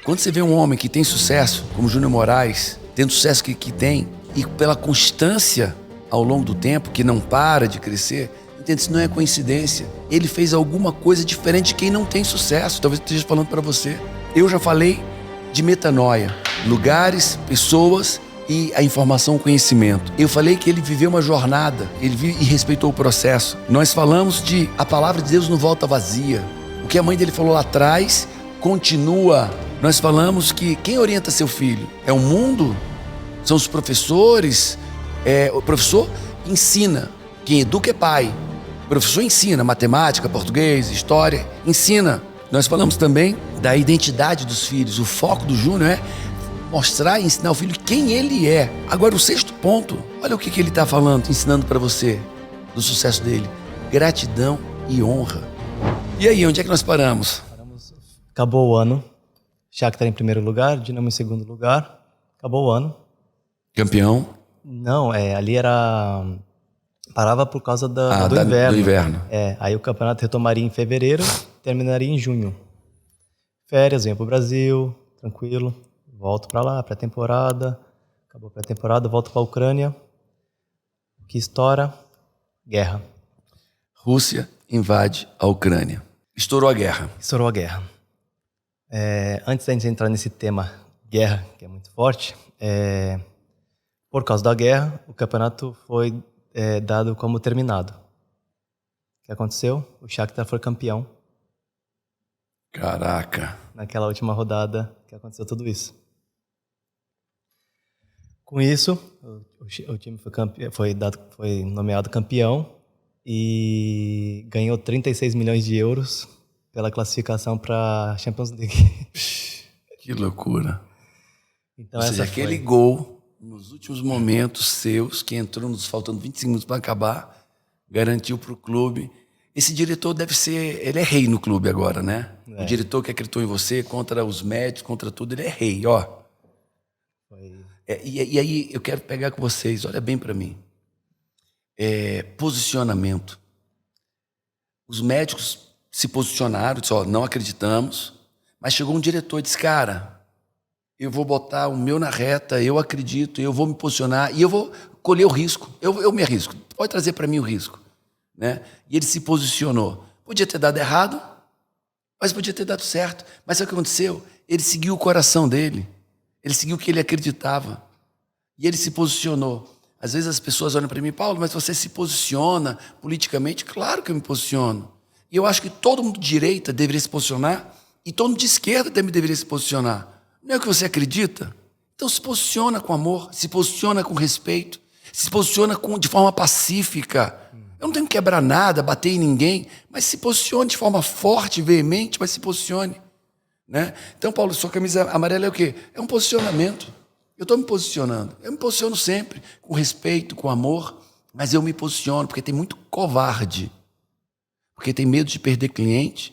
Quando você vê um homem que tem sucesso, como Júnior Moraes, tendo o sucesso que tem, e pela constância ao longo do tempo, que não para de crescer, entende? Isso não é coincidência. Ele fez alguma coisa diferente de quem não tem sucesso. Talvez eu esteja falando para você. Eu já falei de metanoia, lugares, pessoas e a informação, o conhecimento. Eu falei que ele viveu uma jornada, ele viu e respeitou o processo. Nós falamos de a palavra de Deus não volta vazia. O que a mãe dele falou lá atrás continua. Nós falamos que quem orienta seu filho é o mundo, são os professores. O professor ensina, quem educa é pai. O professor ensina matemática, português, história, ensina. Nós falamos também da identidade dos filhos. O foco do Júnior é mostrar e ensinar ao filho quem ele é. Agora, o 6º ponto, olha o que ele está falando, ensinando para você do sucesso dele: gratidão e honra. E aí, onde é que nós paramos? Acabou o ano. Shakhtar em primeiro lugar, Dinamo em segundo lugar. Acabou o ano. Campeão? Não, ali era... Parava por causa do inverno. Do inverno. Aí o campeonato retomaria em fevereiro, terminaria em junho. Férias, venho pro Brasil, tranquilo. Volto para lá, pré-temporada. Acabou a pré-temporada, volto para a Ucrânia. Que estoura? Guerra. Rússia invade a Ucrânia. Estourou a guerra. Estourou a guerra. Antes da gente entrar nesse tema guerra, que é muito forte, por causa da guerra, o campeonato foi dado como terminado. O que aconteceu? O Shakhtar foi campeão. Caraca. Naquela última rodada que aconteceu tudo isso. Com isso, o time foi nomeado campeão e ganhou 36 milhões de euros pela classificação para a Champions League. Que loucura. Então, ou seja, aquele gol nos últimos momentos seus, que entrou nos faltando 25 minutos para acabar, garantiu para o clube. Esse diretor deve ser... Ele é rei no clube agora, né? O diretor que acreditou em você, contra os médicos, contra tudo, ele é rei, ó. E aí eu quero pegar com vocês, olha bem para mim. Posicionamento. Os médicos se posicionaram, disseram, não acreditamos, mas chegou um diretor e disse, cara, eu vou botar o meu na reta, eu acredito, eu vou me posicionar e eu vou colher o risco, eu me arrisco, pode trazer para mim o risco, né? E ele se posicionou. Podia ter dado errado, mas podia ter dado certo. Mas sabe o que aconteceu? Ele seguiu o coração dele, ele seguiu o que ele acreditava e ele se posicionou. Às vezes as pessoas olham para mim, Paulo, mas você se posiciona politicamente? Claro que eu me posiciono. E eu acho que todo mundo de direita deveria se posicionar e todo mundo de esquerda também deveria se posicionar. Não é o que você acredita? Então se posiciona com amor, se posiciona com respeito, se posiciona de forma pacífica. Eu não tenho que quebrar nada, bater em ninguém, mas se posicione de forma forte, veemente, mas se posicione, né? Então, Paulo, sua camisa amarela é o quê? É um posicionamento. Eu estou me posicionando. Eu me posiciono sempre com respeito, com amor, mas eu me posiciono porque tem muito covarde. Porque tem medo de perder cliente,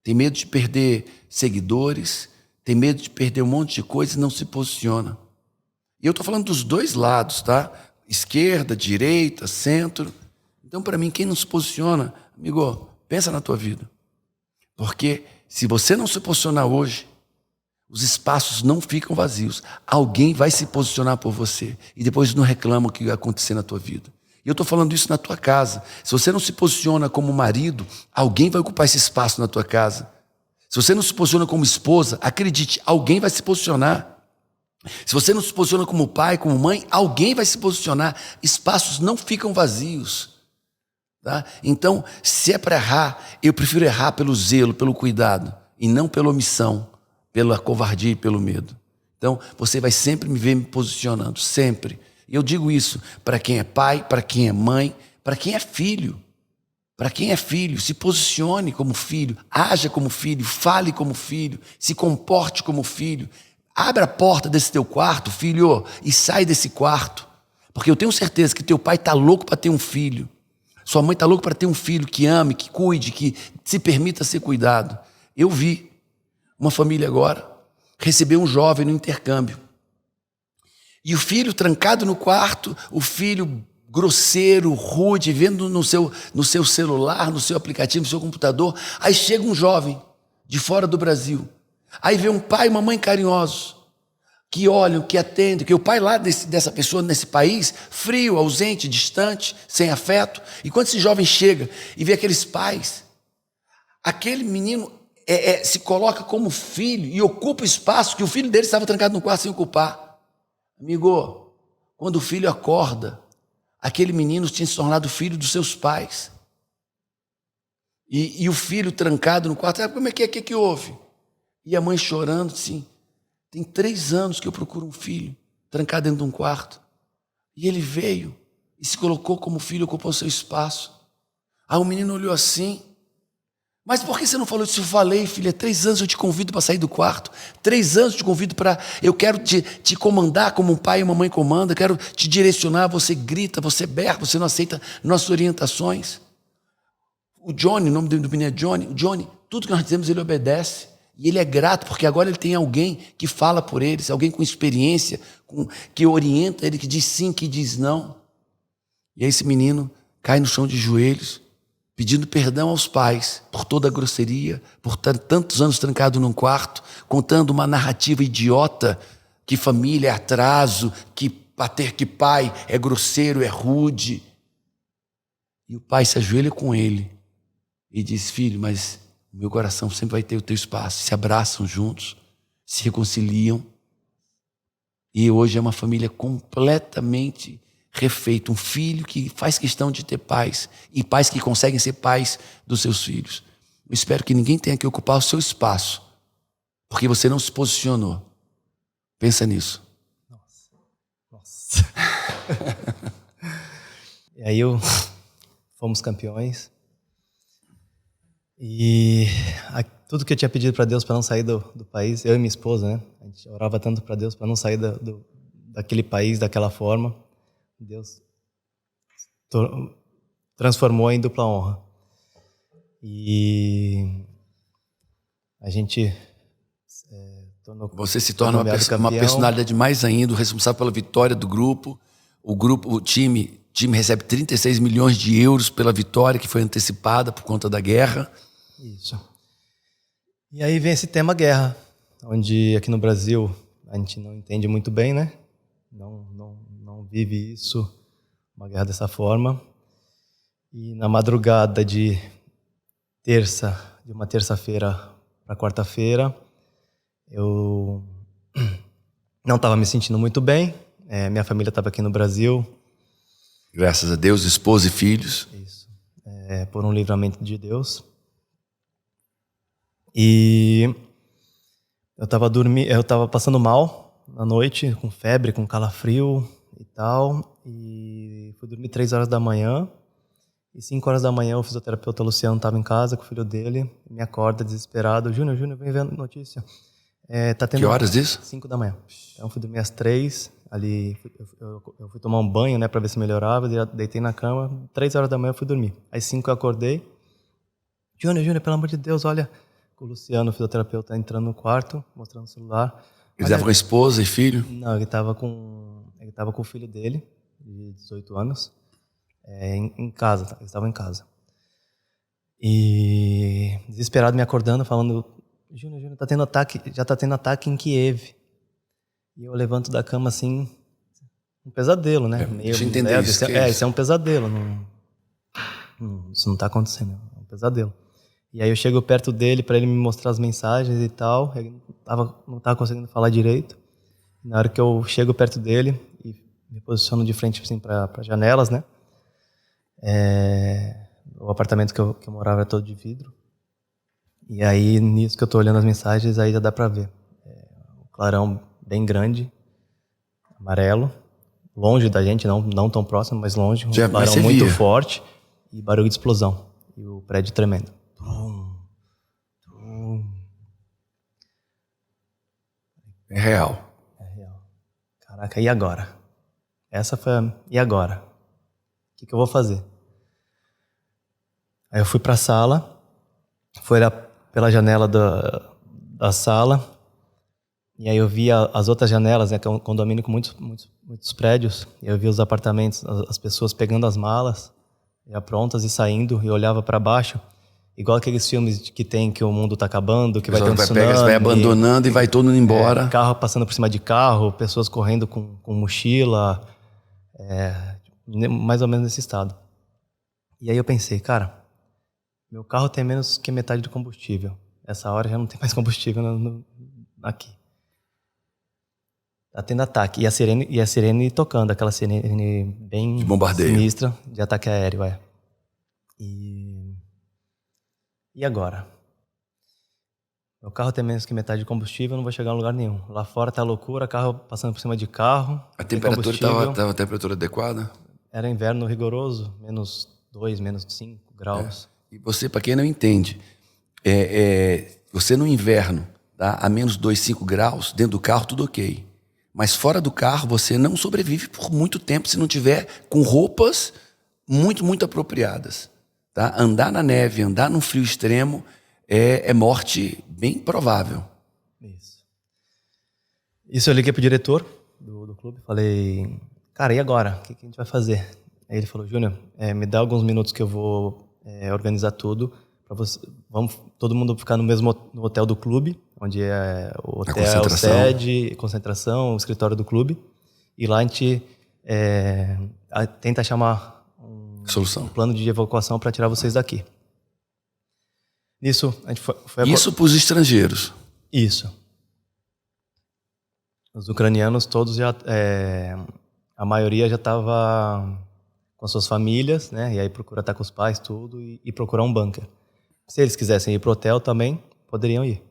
tem medo de perder seguidores, tem medo de perder um monte de coisa e não se posiciona. E eu estou falando dos dois lados, tá? Esquerda, direita, centro. Então, para mim, quem não se posiciona, amigo, pensa na tua vida. Porque se você não se posicionar hoje, os espaços não ficam vazios. Alguém vai se posicionar por você e depois não reclama o que vai acontecer na tua vida. E eu estou falando isso na tua casa. Se você não se posiciona como marido, alguém vai ocupar esse espaço na tua casa. Se você não se posiciona como esposa, acredite, alguém vai se posicionar. Se você não se posiciona como pai, como mãe, alguém vai se posicionar. Espaços não ficam vazios. Tá? Então, se é para errar, eu prefiro errar pelo zelo, pelo cuidado, e não pela omissão, pela covardia e pelo medo. Então, você vai sempre me ver me posicionando, sempre. E eu digo isso para quem é pai, para quem é mãe, para quem é filho. Para quem é filho, se posicione como filho, haja como filho, fale como filho, se comporte como filho. Abra a porta desse teu quarto, filho, e sai desse quarto. Porque eu tenho certeza que teu pai está louco para ter um filho. Sua mãe está louca para ter um filho que ame, que cuide, que se permita ser cuidado. Eu vi uma família agora receber um jovem no intercâmbio. E o filho trancado no quarto, o filho grosseiro, rude, vendo no seu celular, no seu aplicativo, no seu computador. Aí chega um jovem de fora do Brasil. Aí vê um pai e uma mãe carinhosos, que olham, que atendem, que o pai lá dessa pessoa nesse país, frio, ausente, distante, sem afeto. E quando esse jovem chega e vê aqueles pais, aquele menino se coloca como filho e ocupa o espaço que o filho dele estava trancado no quarto sem ocupar. Amigo, quando o filho acorda, aquele menino tinha se tornado filho dos seus pais. E o filho trancado no quarto, como é que houve? E a mãe chorando, assim, tem 3 anos que eu procuro um filho, trancado dentro de um quarto. E ele veio e se colocou como filho, ocupou seu espaço. Aí o menino olhou assim, mas por que você não falou disso? Eu falei, filha, 3 anos eu te convido para sair do quarto, 3 anos eu te convido eu quero te comandar como um pai e uma mãe comanda, eu quero te direcionar, você grita, você berra, você não aceita nossas orientações. O Johnny, o nome do menino é Johnny, o Johnny, tudo que nós dizemos ele obedece. E ele é grato, porque agora ele tem alguém que fala por eles, alguém com experiência, que orienta ele, que diz sim, que diz não. E aí esse menino cai no chão de joelhos, pedindo perdão aos pais por toda a grosseria, por tantos anos trancado num quarto, contando uma narrativa idiota, que família é atraso, que pai é grosseiro, é rude. E o pai se ajoelha com ele e diz, filho, mas o meu coração sempre vai ter o teu espaço. Se abraçam juntos, se reconciliam. E hoje é uma família completamente refeita. Um filho que faz questão de ter pais. E pais que conseguem ser pais dos seus filhos. Eu espero que ninguém tenha que ocupar o seu espaço, porque você não se posicionou. Pensa nisso. Nossa. E aí fomos campeões. E tudo que eu tinha pedido para Deus para não sair do país, eu e minha esposa, né? A gente orava tanto para Deus para não sair daquele país, daquela forma. Deus transformou em dupla honra. E a gente você se torna uma personalidade mais ainda, o responsável pela vitória do grupo. O time recebe 36 milhões de euros pela vitória que foi antecipada por conta da guerra. Isso. E aí vem esse tema guerra, onde aqui no Brasil a gente não entende muito bem, né? Não vive isso, uma guerra dessa forma. E na madrugada de uma terça-feira para quarta-feira, eu não estava me sentindo muito bem. Minha família estava aqui no Brasil. Graças a Deus, esposa e filhos. Isso. Por um livramento de Deus. E eu estava passando mal na noite, com febre, com calafrio e tal. E fui dormir 3 horas da manhã. E 5 horas da manhã o fisioterapeuta Luciano estava em casa com o filho dele. Me acorda desesperado. Júnior, vem ver a notícia. Tá tendo... Que horas isso? 5 da manhã. Então eu fui dormir às 3. Ali, eu fui tomar um banho, né, para ver se melhorava, deitei na cama, 3 horas da manhã eu fui dormir. Às 5 eu acordei. Júnior, pelo amor de Deus, olha, o Luciano, o fisioterapeuta, entrando no quarto, mostrando o celular. Ele estava com a esposa e filho? Não, ele estava com o filho dele, de 18 anos, em casa, eles estavam em casa. E desesperado me acordando, falando, Júnior, já tá tendo ataque em Kiev. E eu levanto da cama assim, um pesadelo, né? Deixa eu entender isso. Isso é um pesadelo. Isso não tá acontecendo, é um pesadelo. E aí eu chego perto dele para ele me mostrar as mensagens e tal. Ele não tava conseguindo falar direito. Na hora que eu chego perto dele e me posiciono de frente assim, para janelas, né? O apartamento que eu morava era todo de vidro. E aí, nisso que eu tô olhando as mensagens, aí já dá para ver. O clarão bem grande, amarelo, longe da gente, não tão próximo, mas longe, um clarão muito forte e barulho de explosão. E o prédio tremendo. É real. É real. Caraca, e agora? E agora? O que eu vou fazer? Aí eu fui pra sala, fui olhar pela janela da sala. E aí eu vi as outras janelas, né, que é um condomínio com muitos prédios. E eu vi os apartamentos, as pessoas pegando as malas, já prontas e saindo. E eu olhava para baixo igual aqueles filmes que tem que o mundo tá acabando, que vai ter um Pega, tsunami. vai abandonando e vai todo indo embora. Carro passando por cima de carro, pessoas correndo com mochila, mais ou menos nesse estado. E aí eu pensei, cara, meu carro tem menos que metade do combustível. Essa hora já não tem mais combustível aqui. Tá tendo ataque. E a sirene tocando, aquela sirene bem de bombardeio. Sinistra, de ataque aéreo, E agora? Meu carro tem menos que metade de combustível, eu não vou chegar em lugar nenhum. Lá fora tá loucura, carro passando por cima de carro. A temperatura estava a temperatura adequada? Era inverno rigoroso, -2, -5 graus. E você, para quem não entende, você no inverno, tá, a -2, 5 graus, dentro do carro tudo ok. Mas fora do carro você não sobrevive por muito tempo se não tiver com roupas muito apropriadas. Tá? Andar na neve, andar num frio extremo é morte bem provável. Isso eu liguei pro diretor do clube, falei, cara, e agora? O que a gente vai fazer? Aí ele falou, Júnior, me dá alguns minutos que eu vou organizar tudo. Vamos todo mundo ficar no hotel do clube, onde é o hotel, sede, concentração, o escritório do clube. E lá a gente tenta chamar solução. Um plano de evacuação para tirar vocês daqui. Nisso, a gente foi Isso para os estrangeiros? Isso. Os ucranianos todos já... a maioria já estava com suas famílias, né? E aí procura estar com os pais, tudo, e procurar um bunker. Se eles quisessem ir para o hotel também, poderiam ir.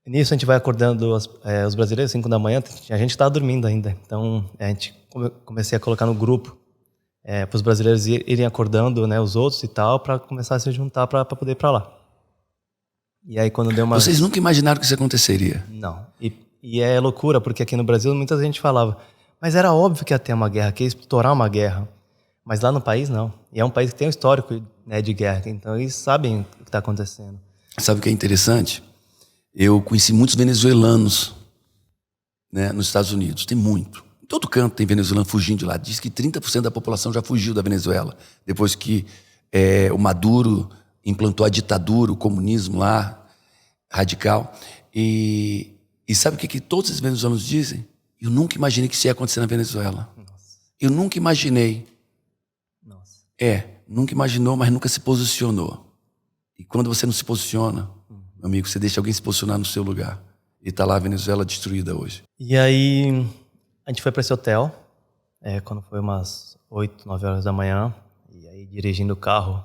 Nisso a gente vai acordando os brasileiros, 5 da manhã, a gente estava dormindo ainda. Então a gente comecei a colocar no grupo para os brasileiros irem acordando, né, os outros e tal, para começar a se juntar para poder ir para lá. E aí quando deu uma... Vocês nunca imaginaram que isso aconteceria? Não. E é loucura, porque aqui no Brasil muita gente falava, mas era óbvio que ia ter uma guerra, que ia estourar uma guerra. Mas lá no país não. E é um país que tem um histórico, né, de guerra, então eles sabem o que está acontecendo. Sabe o que é interessante? Eu conheci muitos venezuelanos, né, nos Estados Unidos. Tem muito. Em todo canto tem venezuelano fugindo de lá. Diz que 30% da população já fugiu da Venezuela. Depois que o Maduro implantou a ditadura, o comunismo lá, radical. E sabe o que todos os venezuelanos dizem? Eu nunca imaginei que isso ia acontecer na Venezuela. Nossa. Eu nunca imaginei. Nossa. Nunca imaginou, mas nunca se posicionou. E quando você não se posiciona, meu amigo, você deixa alguém se posicionar no seu lugar. E está lá a Venezuela destruída hoje. E aí a gente foi para esse hotel, quando foi umas 8, 9 horas da manhã. E aí dirigindo o carro,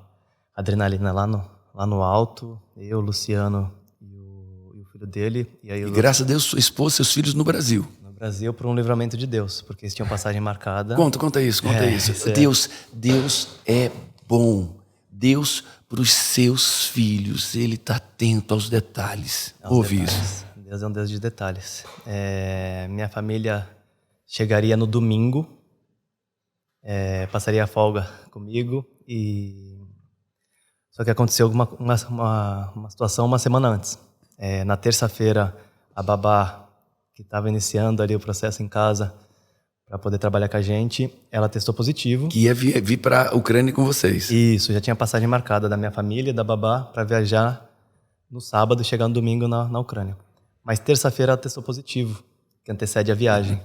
adrenalina lá no alto. Eu, Luciano e o filho dele. E graças a Deus, sua esposa e seus filhos no Brasil. No Brasil, por um livramento de Deus, porque eles tinham passagem marcada. Conta isso. Deus é bom. Deus, para os seus filhos, Ele está atento aos detalhes. Ouve isso. Deus é um Deus de detalhes. Minha família chegaria no domingo, passaria a folga comigo, só que aconteceu uma situação uma semana antes. Na terça-feira, a babá, que estava iniciando ali o processo em casa para poder trabalhar com a gente, ela testou positivo. Que ia vir para a Ucrânia com vocês. Isso, já tinha passagem marcada da minha família, da babá, para viajar no sábado e chegar no domingo na Ucrânia. Mas terça-feira ela testou positivo, que antecede a viagem.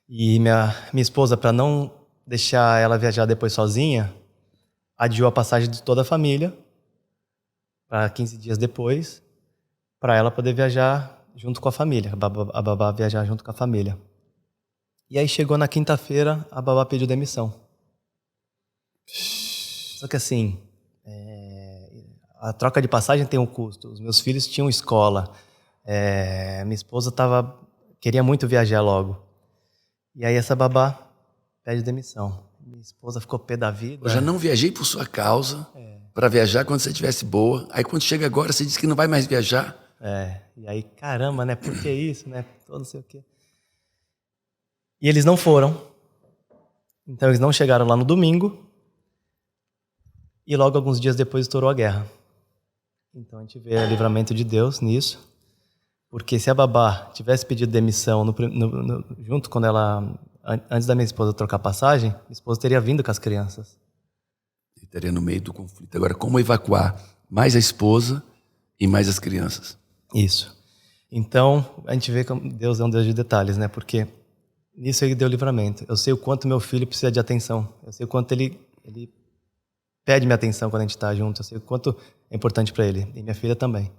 E minha esposa, para não deixar ela viajar depois sozinha, adiou a passagem de toda a família para 15 dias depois, para ela poder viajar junto com a família, a babá viajar junto com a família. E aí chegou na quinta-feira, a babá pediu demissão. Só que assim, a troca de passagem tem um custo. Os meus filhos tinham escola. Minha esposa queria muito viajar logo. E aí essa babá pede demissão. Minha esposa ficou pé da vida. Eu já não viajei por sua causa para viajar quando você estivesse boa. Aí quando chega agora, você diz que não vai mais viajar. E aí, caramba, né? Por que isso, né? Não sei o quê. E eles não foram. Então eles não chegaram lá no domingo. E logo alguns dias depois estourou a guerra. Então a gente vê o livramento de Deus nisso. Porque se a babá tivesse pedido demissão junto quando ela... Antes da minha esposa trocar passagem, minha esposa teria vindo com as crianças. Ele estaria no meio do conflito. Agora, como evacuar mais a esposa e mais as crianças? Isso. Então, a gente vê que Deus é um Deus de detalhes, né? Porque nisso ele deu livramento. Eu sei o quanto meu filho precisa de atenção. Eu sei o quanto ele pede minha atenção quando a gente está junto. Eu sei o quanto é importante para ele. E minha filha também.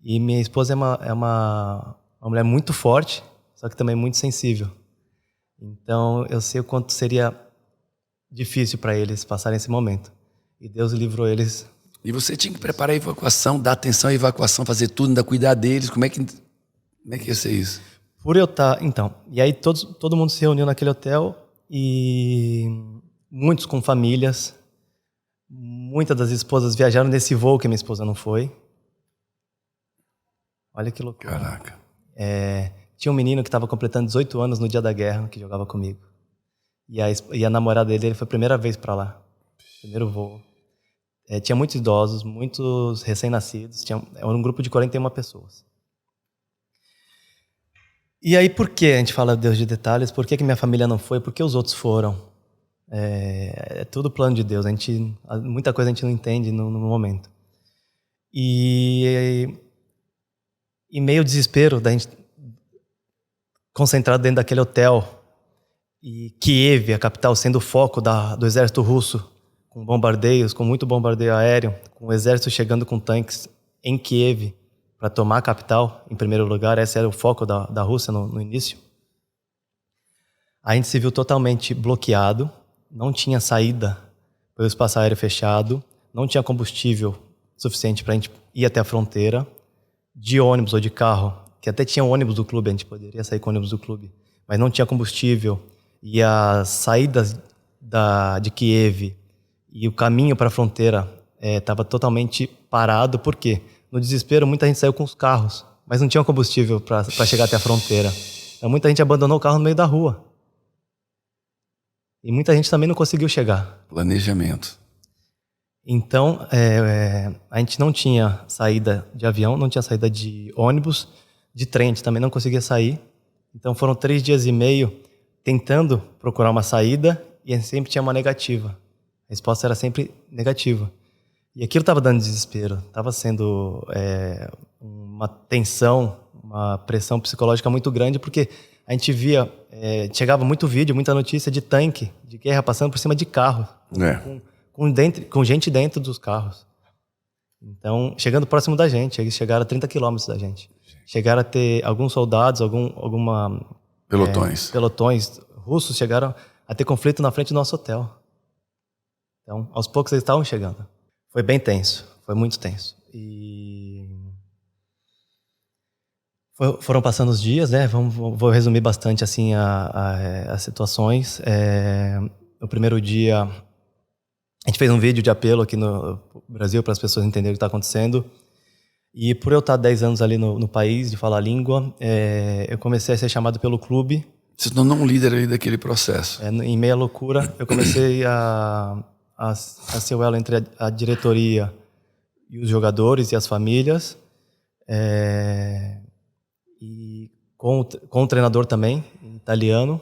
E minha esposa é uma mulher muito forte, só que também muito sensível. Então, eu sei o quanto seria difícil para eles passarem esse momento. E Deus livrou eles. E você tinha que preparar a evacuação, dar atenção à evacuação, fazer tudo, ainda cuidar deles. Como é que ia ser isso? Por eu estar... Então, e aí todo mundo se reuniu naquele hotel e muitos com famílias. Muitas das esposas viajaram nesse voo que minha esposa não foi. Olha que loucura. Caraca. Tinha um menino que estava completando 18 anos no dia da guerra, que jogava comigo. E a namorada dele foi a primeira vez para lá. Primeiro voo. Tinha muitos idosos, muitos recém-nascidos. Era um grupo de 41 pessoas. E aí, por que a gente fala Deus de detalhes? Por que minha família não foi? Por que os outros foram? É tudo plano de Deus. Muita coisa a gente não entende no momento. E meio desespero da gente concentrado dentro daquele hotel, e Kiev, a capital, sendo o foco do exército russo, com bombardeios, com muito bombardeio aéreo, com o exército chegando com tanques em Kiev para tomar a capital, em primeiro lugar. Esse era o foco da Rússia no início. A gente se viu totalmente bloqueado, não tinha saída pelo espaço aéreo fechado, não tinha combustível suficiente para a gente ir até a fronteira, de ônibus ou de carro, que até tinha ônibus do clube, a gente poderia sair com o ônibus do clube, mas não tinha combustível, e as saídas de Kiev e o caminho para a fronteira estava totalmente parado. Por quê? No desespero, muita gente saiu com os carros, mas não tinha combustível para chegar até a fronteira. Então, muita gente abandonou o carro no meio da rua. E muita gente também não conseguiu chegar. Planejamento. Então, a gente não tinha saída de avião, não tinha saída de ônibus, de trem, a gente também não conseguia sair. Então, foram 3 dias e meio tentando procurar uma saída e a gente sempre tinha uma negativa. A resposta era sempre negativa. E aquilo estava dando desespero, estava sendo uma tensão, uma pressão psicológica muito grande, porque a gente via, chegava muito vídeo, muita notícia de tanque, de guerra passando por cima de carro, com gente dentro dos carros. Então, chegando próximo da gente, eles chegaram a 30 quilômetros da gente. Chegaram a ter alguns soldados, pelotões russos chegaram a ter conflito na frente do nosso hotel. Então, aos poucos eles estavam chegando. Foi bem tenso, foi muito tenso. E foram passando os dias, né? Vou resumir bastante assim as situações. No primeiro dia, a gente fez um vídeo de apelo aqui no Brasil para as pessoas entenderem o que está acontecendo. E por eu estar 10 anos ali no país, de falar a língua, eu comecei a ser chamado pelo clube. Você se tornou um líder ali daquele processo. Em meia loucura, eu comecei a ser o elo entre a diretoria e os jogadores e as famílias. E com o treinador também, em italiano.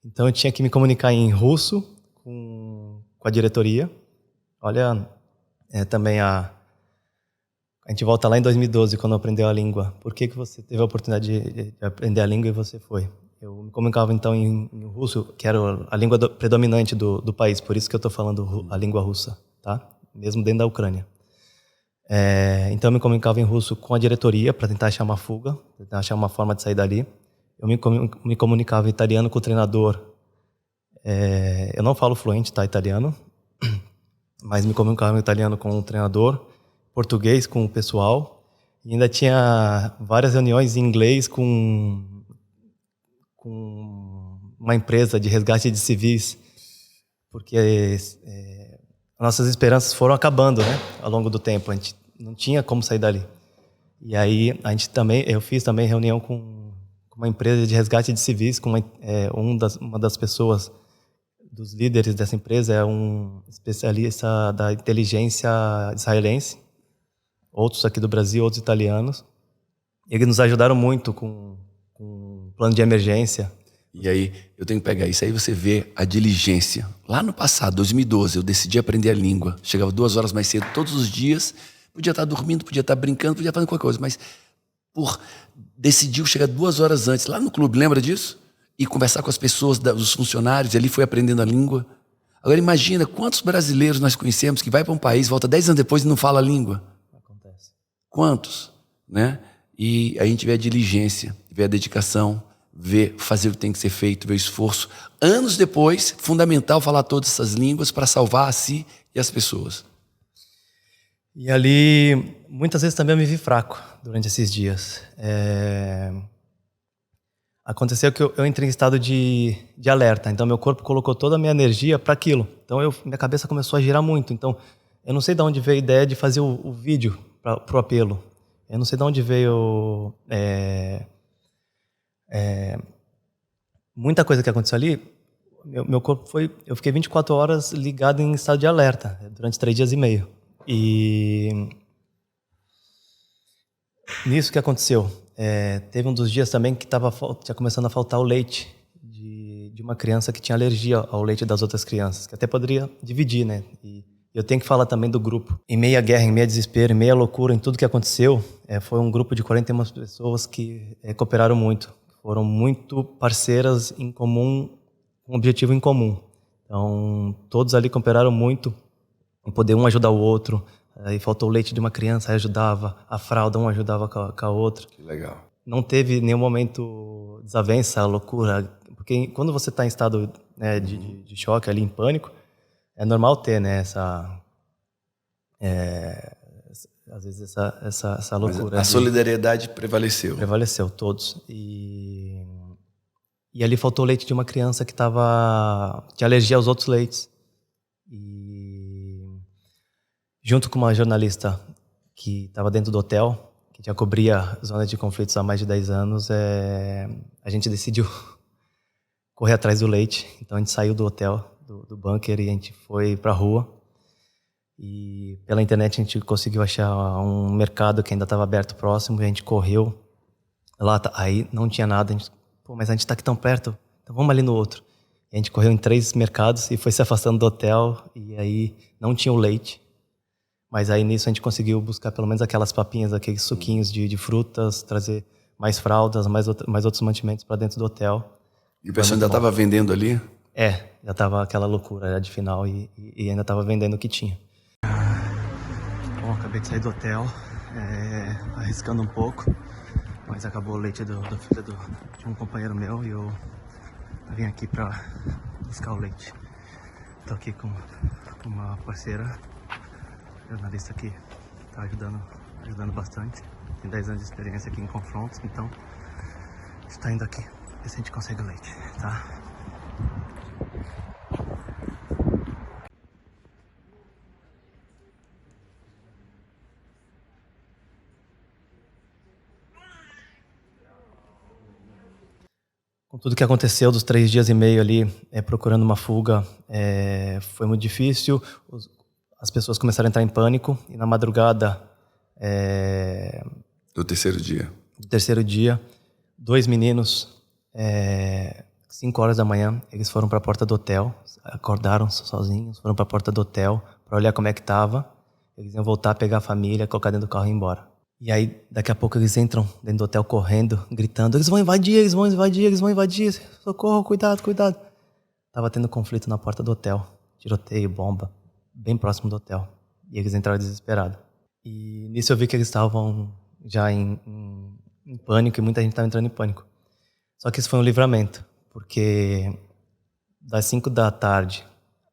Então eu tinha que me comunicar em russo com a diretoria. Olha, também a gente volta lá em 2012, quando aprendeu a língua. Por que você teve a oportunidade de aprender a língua e você foi? Eu me comunicava então em russo, que era a língua predominante do país, por isso que eu estou falando a língua russa, tá? Mesmo dentro da Ucrânia. Então eu me comunicava em russo com a diretoria para tentar achar uma fuga, tentar achar uma forma de sair dali. Eu me comunicava em italiano com o treinador. Eu não falo fluente, tá, italiano, mas me comunicava em italiano com o treinador, português com o pessoal, e ainda tinha várias reuniões em inglês com uma empresa de resgate de civis, porque nossas esperanças foram acabando, né, ao longo do tempo. A gente não tinha como sair dali. E aí eu fiz também reunião com uma empresa de resgate de civis, com uma das pessoas, dos líderes dessa empresa, é um especialista da inteligência israelense, outros aqui do Brasil, outros italianos. Eles nos ajudaram muito com plano de emergência, E aí, eu tenho que pegar isso. Aí você vê a diligência. Lá no passado, 2012, eu decidi aprender a língua. Chegava 2 horas mais cedo todos os dias. Podia estar dormindo, podia estar brincando, podia estar fazendo qualquer coisa. Mas decidiu chegar 2 horas antes, lá no clube, lembra disso? E conversar com as pessoas, os funcionários, e ali foi aprendendo a língua. Agora imagina quantos brasileiros nós conhecemos que vai para um país, volta 10 anos depois e não fala a língua. Acontece. Quantos? Né? E a gente vê a diligência, vê a dedicação, vê fazer o que tem que ser feito, vê o esforço. Anos depois, fundamental falar todas essas línguas para salvar a si e as pessoas. E ali, muitas vezes também eu me vi fraco durante esses dias. Aconteceu que eu entrei em estado de alerta, então meu corpo colocou toda a minha energia para aquilo. Então minha cabeça começou a girar muito. Então eu não sei de onde veio a ideia de fazer o vídeo para o apelo. Eu não sei de onde veio muita coisa que aconteceu ali. Meu corpo eu fiquei 24 horas ligado em estado de alerta durante 3 dias e meio. E nisso que aconteceu, teve um dos dias também que tinha começando a faltar o leite de uma criança que tinha alergia ao leite das outras crianças, que até poderia dividir, né? E eu tenho que falar também do grupo. Em meia guerra, em meia desespero, em meia loucura, em tudo que aconteceu, foi um grupo de 41 pessoas que cooperaram muito. Foram muito parceiras em comum, com um objetivo em comum. Então, todos ali cooperaram muito em poder um ajudar o outro. Aí faltou o leite de uma criança, aí ajudava. A fralda, um ajudava com a outra. Que legal. Não teve nenhum momento desavença, loucura. Porque quando você está em estado, né, de choque, ali em pânico, é normal ter, né, às vezes essa loucura. Mas a solidariedade prevaleceu. Prevaleceu, todos. E ali faltou o leite de uma criança que tinha alergia aos outros leites. E junto com uma jornalista que estava dentro do hotel, que já cobria zonas de conflitos há mais de 10 anos, a gente decidiu correr atrás do leite. Então a gente saiu do hotel, do bunker, e a gente foi para a rua. E pela internet a gente conseguiu achar um mercado que ainda estava aberto próximo, e a gente correu. Lá, aí não tinha nada. Mas a gente está aqui tão perto, então vamos ali no outro. E a gente correu em 3 mercados e foi se afastando do hotel, e aí não tinha o leite. Mas aí nisso a gente conseguiu buscar pelo menos aquelas papinhas, aqueles suquinhos de frutas, trazer mais fraldas, mais outros mantimentos para dentro do hotel. E o pessoal ainda estava vendendo ali? Já estava aquela loucura de final, e ainda estava vendendo o que tinha. Bom, acabei de sair do hotel, arriscando um pouco, mas acabou o leite do filho de um companheiro meu, e eu vim aqui para buscar o leite. Estou aqui com uma parceira, jornalista, que está ajudando bastante. Tem 10 anos de experiência aqui em confrontos, então a gente está indo aqui ver se a gente consegue o leite, tá? Com tudo que aconteceu dos 3 dias e meio ali, procurando uma fuga, foi muito difícil. As pessoas começaram a entrar em pânico, e na madrugada Do terceiro dia, 2 meninos, 5 horas da manhã, eles foram para a porta do hotel, acordaram sozinhos, foram para a porta do hotel para olhar como é que estava. Eles iam voltar, pegar a família, colocar dentro do carro e ir embora. E aí, daqui a pouco, eles entram dentro do hotel correndo, gritando: eles vão invadir, socorro, cuidado. Tava tendo conflito na porta do hotel, tiroteio, bomba, bem próximo do hotel. E eles entraram desesperados. E nisso eu vi que eles estavam já em pânico, e muita gente estava entrando em pânico. Só que isso foi um livramento, porque das 5 da tarde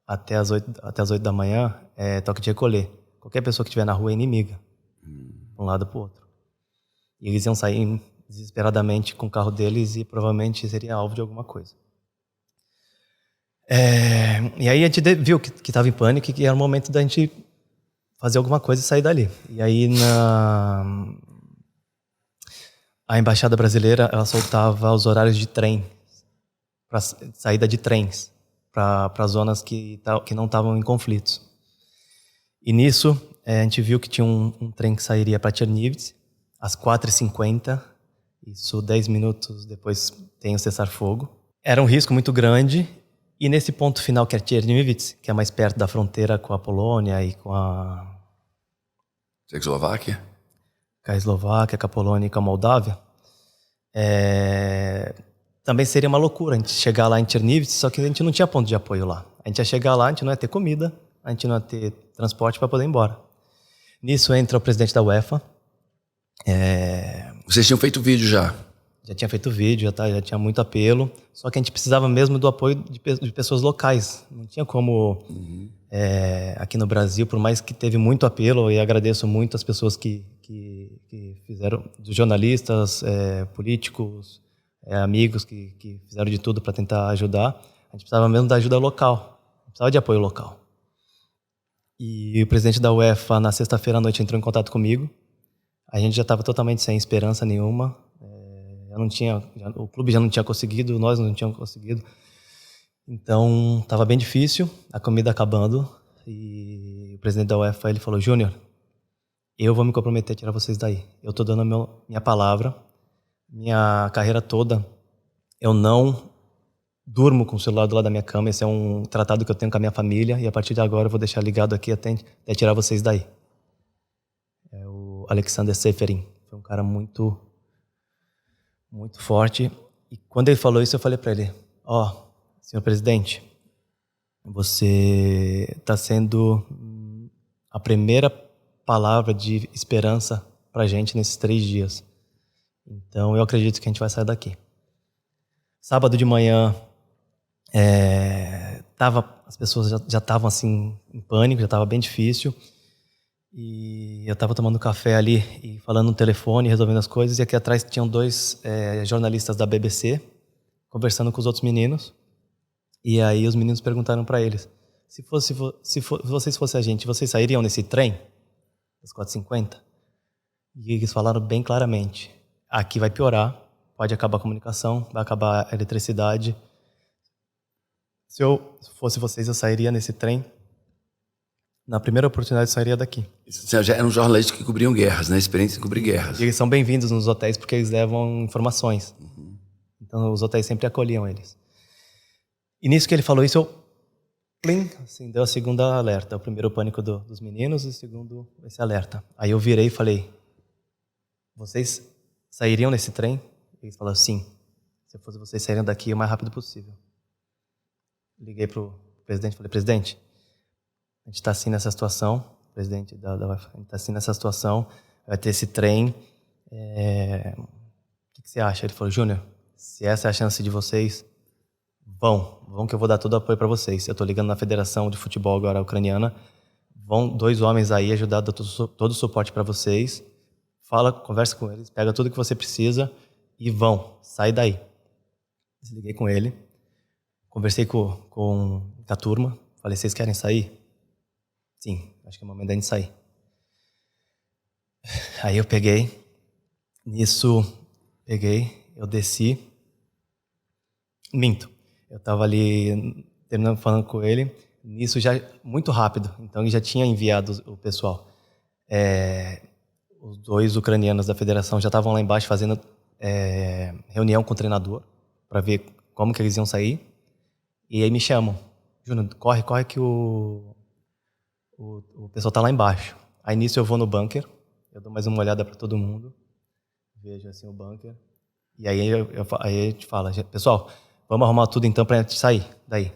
até as 8 da manhã é toque de recolher. Qualquer pessoa que estiver na rua é inimiga, de um lado para o outro. E eles iam sair desesperadamente com o carro deles, e provavelmente seria alvo de alguma coisa. E aí a gente viu que estava em pânico, e que era o momento da gente fazer alguma coisa e sair dali. E aí a Embaixada Brasileira, ela soltava os horários de trem, para saída de trens, para zonas que não estavam em conflitos. E nisso, a gente viu que tinha um trem que sairia para Chernihiv às 4h50. Isso 10 minutos depois tem o cessar-fogo. Era um risco muito grande. E nesse ponto final, que é Czernivtsi, que é mais perto da fronteira com a Polônia e com a Tchecoslováquia? com a Eslováquia, com a Polônia e com a Moldávia, também seria uma loucura a gente chegar lá em Czernivtsi, só que a gente não tinha ponto de apoio lá. A gente ia chegar lá, a gente não ia ter comida, a gente não ia ter transporte para poder ir embora. Nisso entra o presidente da UEFA. Vocês tinham feito vídeo já? Já tinha feito vídeo, já tinha muito apelo, só que a gente precisava mesmo do apoio de pessoas locais. Não tinha como, aqui no Brasil, por mais que teve muito apelo, e agradeço muito as pessoas que fizeram, dos jornalistas, políticos, amigos que fizeram de tudo para tentar ajudar. A gente precisava mesmo da ajuda local, precisava de apoio local. E o presidente da UEFA, na sexta-feira à noite, entrou em contato comigo. A gente já estava totalmente sem esperança nenhuma. O clube já não tinha conseguido, nós não tínhamos conseguido. Então, estava bem difícil, a comida acabando. E o presidente da UEFA, ele falou: Júnior, eu vou me comprometer a tirar vocês daí. Eu estou dando a minha palavra. Minha carreira toda, eu não durmo com o celular do lado da minha cama. Esse é um tratado que eu tenho com a minha família. E a partir de agora eu vou deixar ligado aqui até tirar vocês daí. É o Alexander Seferin. Foi um cara muito forte. E quando ele falou isso, eu falei para ele: senhor presidente, você está sendo a primeira palavra de esperança para a gente nesses 3 dias. Então, eu acredito que a gente vai sair daqui. Sábado de manhã, as pessoas já estavam assim, em pânico, já estava bem difícil. E eu estava tomando café ali e falando no telefone, resolvendo as coisas. E aqui atrás tinham 2 jornalistas da BBC conversando com os outros meninos. E aí os meninos perguntaram para eles: se vocês fossem a gente, vocês sairiam nesse trem das 4h50? E eles falaram bem claramente: aqui vai piorar, pode acabar a comunicação, vai acabar a eletricidade. Se eu fosse vocês, eu sairia nesse trem. Na primeira oportunidade, eu sairia daqui. Já eram jornalistas que cobriam guerras, né? Experiência em cobrir guerras. E eles são bem-vindos nos hotéis porque eles levam informações. Então, os hotéis sempre acolhiam eles. E nisso que ele falou isso, plim, assim, deu a segunda alerta. O primeiro o pânico dos meninos e o segundo esse alerta. Aí eu virei e falei: vocês sairiam nesse trem? Eles falaram: sim. Se eu fosse vocês, sairiam daqui o mais rápido possível. Liguei pro presidente e falei: presidente, a gente está assim nessa situação, presidente da UEFA, a gente está assim nessa situação, vai ter esse trem. O que você acha? Ele falou: Júnior, se essa é a chance de vocês, vão que eu vou dar todo o apoio para vocês. Eu estou ligando na Federação de Futebol agora ucraniana, vão 2 homens aí ajudar, dar todo o suporte para vocês. Conversa com eles, pega tudo que você precisa e sai daí. Desliguei com ele, conversei com a turma, falei: vocês querem sair? Sim, acho que é o momento da gente sair. Aí eu eu desci. Minto. Eu estava ali terminando falando com ele, nisso já muito rápido, então ele já tinha enviado o pessoal. Os 2 ucranianos da federação já estavam lá embaixo fazendo reunião com o treinador para ver como que eles iam sair. E aí me chamam: Júnior, corre que o pessoal tá lá embaixo. Aí nisso eu vou no bunker, eu dou mais uma olhada para todo mundo, vejo assim o bunker, e aí aí a gente fala: pessoal, vamos arrumar tudo então pra gente sair daí.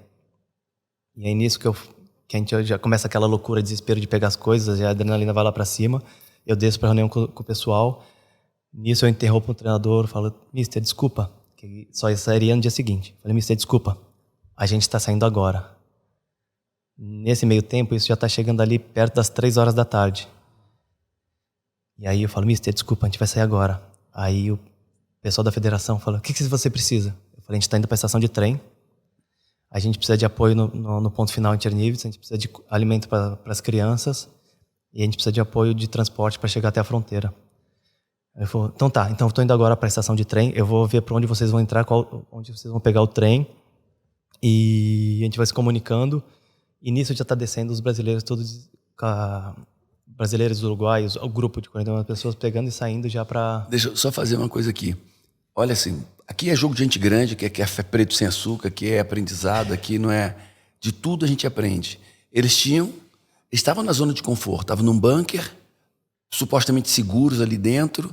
E aí nisso que a gente já começa aquela loucura, desespero de pegar as coisas, a adrenalina vai lá para cima, eu desço pra reunião com o pessoal. Nisso eu interrompo o treinador, falo: mister, desculpa, que só sairia no dia seguinte. Falei: mister, desculpa, a gente tá saindo agora. Nesse meio tempo, isso já tá chegando ali perto das 3 horas da tarde. E aí eu falo: mister, desculpa, a gente vai sair agora. Aí o pessoal da federação fala: o que você precisa? Eu falei: a gente tá indo pra estação de trem, a gente precisa de apoio no ponto final em Czernivtsi, a gente precisa de alimento para as crianças e a gente precisa de apoio de transporte para chegar até a fronteira. Ele falou: então eu tô indo agora para a estação de trem, eu vou ver para onde vocês vão entrar, onde vocês vão pegar o trem, e a gente vai se comunicando. E nisso já está descendo os brasileiros todos, brasileiros uruguaios, o grupo de 41 pessoas pegando e saindo já para... Deixa eu só fazer uma coisa aqui. Olha assim, aqui é jogo de gente grande, aqui é café preto sem açúcar, aqui é aprendizado, aqui não é... De tudo a gente aprende. Eles estavam na zona de conforto, estavam num bunker, supostamente seguros ali dentro,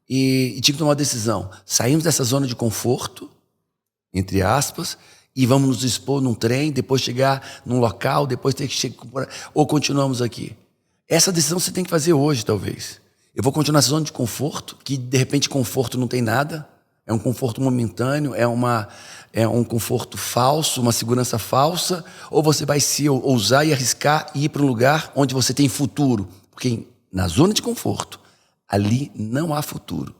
e tinha que tomar uma decisão. Saímos dessa zona de conforto, entre aspas, e vamos nos expor num trem, depois chegar num local, depois ter que chegar... Ou continuamos aqui. Essa decisão você tem que fazer hoje, talvez. Eu vou continuar nessa zona de conforto, que de repente conforto não tem nada, é um conforto momentâneo, é um conforto falso, uma segurança falsa, ou você vai se ousar e arriscar e ir para um lugar onde você tem futuro. Porque na zona de conforto, ali não há futuro,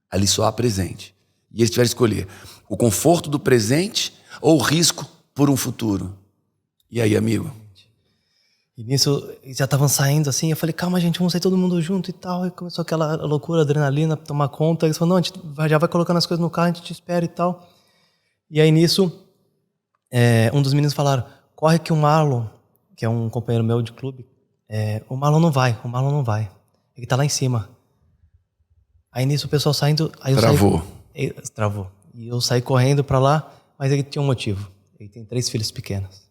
ali só há presente. E eles tiveram que escolher o conforto do presente ou o risco por um futuro. E aí, amigo? E nisso, já estavam saindo assim, eu falei, calma gente, vamos sair todo mundo junto e tal. E começou aquela loucura, adrenalina, tomar conta. Eles falaram, não, a gente já vai colocando as coisas no carro, a gente te espera e tal. E aí nisso, um dos meninos falaram, corre que o Marlon, que é um companheiro meu de clube, o Marlon não vai. Ele tá lá em cima. Aí nisso o pessoal saindo... Aí Travou. Travou. E eu saí correndo pra lá, mas ele tinha um motivo. Ele tem 3 filhos pequenos.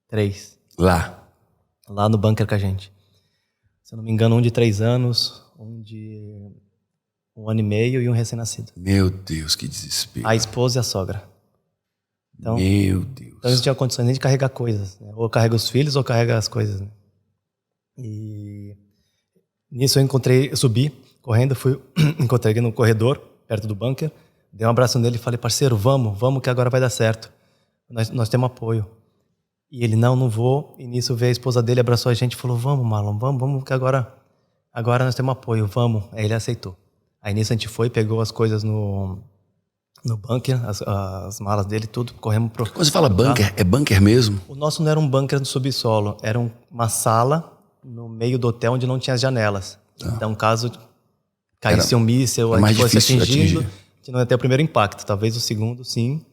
3. Lá no bunker com a gente. Se eu não me engano, um de 3 anos, um de 1 ano e meio e um recém-nascido. Meu Deus, que desespero. A esposa e a sogra. Então, meu Deus. Então eles não tinham condições nem de carregar coisas. Né? Ou carrega os filhos ou carrega as coisas. Né? E nisso eu subi correndo, encontrei ele no corredor, perto do bunker, dei um abraço nele e falei, parceiro, vamos que agora vai dar certo. Nós temos apoio. E ele, não vou. E nisso veio a esposa dele, abraçou a gente e falou, vamos, Marlon, vamos que agora nós temos apoio, vamos. Aí ele aceitou. Aí nisso a gente foi, pegou as coisas no bunker, as malas dele, tudo, corremos pro... Quando você fala bunker, é bunker mesmo? O nosso não era um bunker no subsolo, era uma sala no meio do hotel onde não tinha as janelas. Então, caso caísse um míssil, a gente fosse atingido, a gente não ia ter o primeiro impacto, talvez o segundo, sim.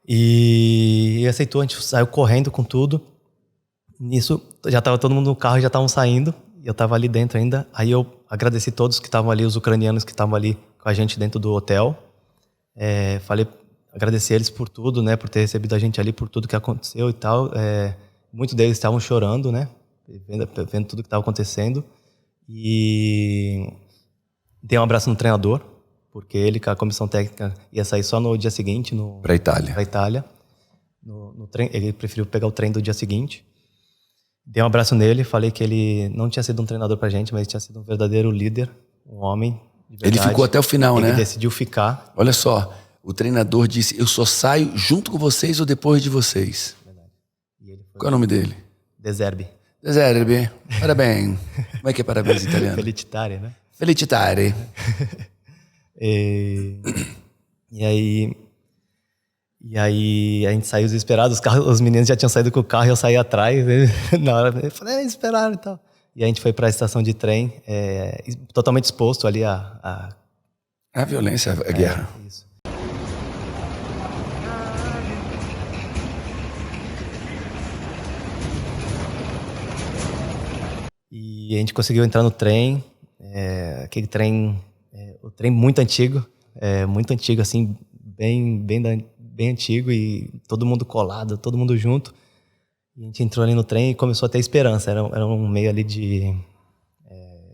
E aceitou, a gente saiu correndo com tudo. Nisso, já estava todo mundo no carro, já estavam saindo. E eu estava ali dentro ainda. Aí eu agradeci todos que estavam ali, os ucranianos que estavam ali com a gente dentro do hotel. Agradeci eles por tudo, né? Por ter recebido a gente ali, por tudo que aconteceu e tal. Muitos deles estavam chorando, né? Vendo tudo que estava acontecendo. E dei um abraço no treinador. Porque ele, com a comissão técnica, ia sair só no dia seguinte. Para a Itália. No trem, ele preferiu pegar o trem do dia seguinte. Dei um abraço nele, falei que ele não tinha sido um treinador pra gente, mas tinha sido um verdadeiro líder, um homem de verdade. Ele ficou até o final, né? Ele decidiu ficar. Olha só, o treinador disse, eu só saio junto com vocês ou depois de vocês. Verdade. Qual é o nome dele? De Zerbi. Parabéns. Como é que é parabéns em italiano? Felicitare, né? Felicitare. E aí a gente saiu desesperado, os meninos já tinham saído com o carro e eu saí atrás. Na hora eu falei, esperaram e tal. E a gente foi para a estação de trem, totalmente exposto ali a violência, a guerra. Isso. E a gente conseguiu entrar no trem, aquele trem, o trem muito antigo, assim, bem antigo e todo mundo colado, todo mundo junto. E a gente entrou ali no trem e começou a ter esperança. Era um meio ali de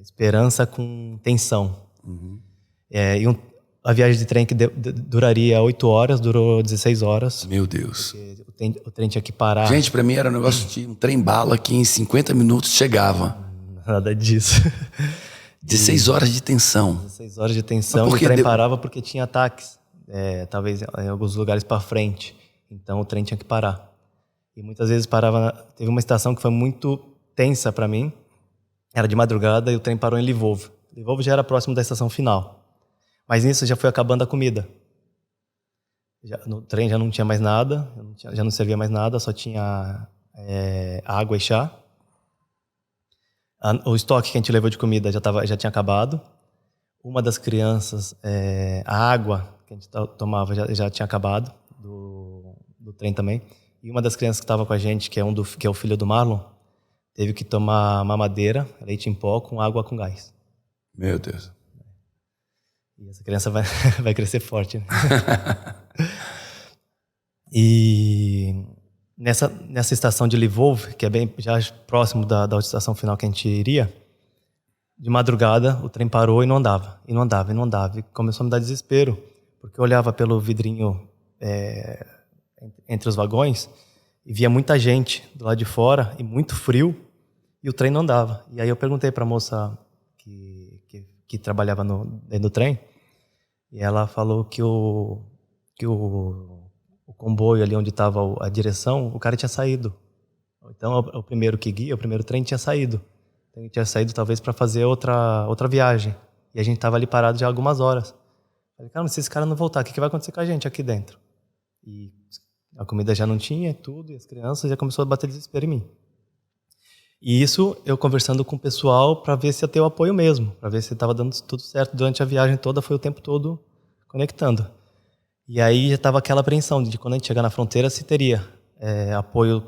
esperança com tensão. Uhum. A viagem de trem que duraria 8 horas, durou 16 horas. Meu Deus. O trem tinha que parar. Gente, pra mim era um negócio de um trem-bala que em 50 minutos chegava. Nada disso. 16 horas de tensão. 16 horas de tensão. O trem parava porque tinha ataques. Talvez em alguns lugares para frente. Então o trem tinha que parar. E muitas vezes parava... Teve uma estação que foi muito tensa para mim. Era de madrugada e o trem parou em Lvovo. Lvovo já era próximo da estação final. Mas nisso já foi acabando a comida. No trem já não tinha mais nada. Já não servia mais nada. Só tinha água e chá. O estoque que a gente levou de comida já tinha acabado. uma das crianças, a água que a gente tomava já tinha acabado, do trem também. E uma das crianças que estava com a gente, que é o filho do Marlon, teve que tomar mamadeira, leite em pó, com água com gás. Meu Deus. E essa criança vai crescer forte. Né? E nessa estação de Lvov, que é bem já próximo da estação final que a gente iria, de madrugada o trem parou e não andava. E não andava, e não andava. E começou a me dar desespero, porque eu olhava pelo vidrinho entre os vagões e via muita gente do lado de fora e muito frio, e o trem não andava. E aí eu perguntei para a moça que trabalhava dentro do trem, e ela falou que o comboio ali onde estava a direção, o cara tinha saído. Então o primeiro que guia, o primeiro trem tinha saído. Então, ele tinha saído talvez para fazer outra viagem. E a gente estava ali parado já há algumas horas. Falei, cara, mas se esse cara não voltar, o que vai acontecer com a gente aqui dentro? E a comida já não tinha, tudo, e as crianças já começou a bater desespero em mim. E isso eu conversando com o pessoal para ver se ia ter o apoio mesmo, para ver se estava dando tudo certo. Durante a viagem toda, foi o tempo todo conectando. E aí já estava aquela apreensão de quando a gente chegar na fronteira, se teria apoio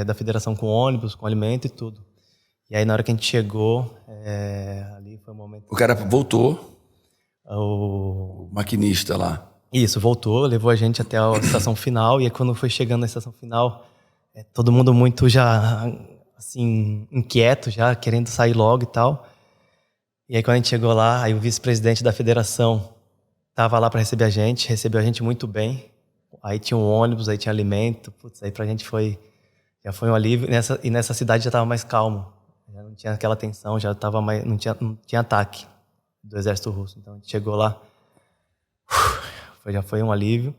da federação com ônibus, com alimento e tudo. E aí na hora que a gente chegou, ali foi um momento... O cara voltou, o maquinista lá. Isso, voltou, levou a gente até a estação final, e aí quando foi chegando na estação final, todo mundo muito já, assim, inquieto, já querendo sair logo e tal. E aí quando a gente chegou lá, aí o vice-presidente da federação estava lá para receber a gente, recebeu a gente muito bem. Aí tinha um ônibus, aí tinha alimento, putz, aí pra gente já foi um alívio, e nessa cidade já estava mais calmo. Já não tinha aquela tensão, já estava mais, não tinha ataque do exército russo. Então a gente chegou lá, já foi um alívio.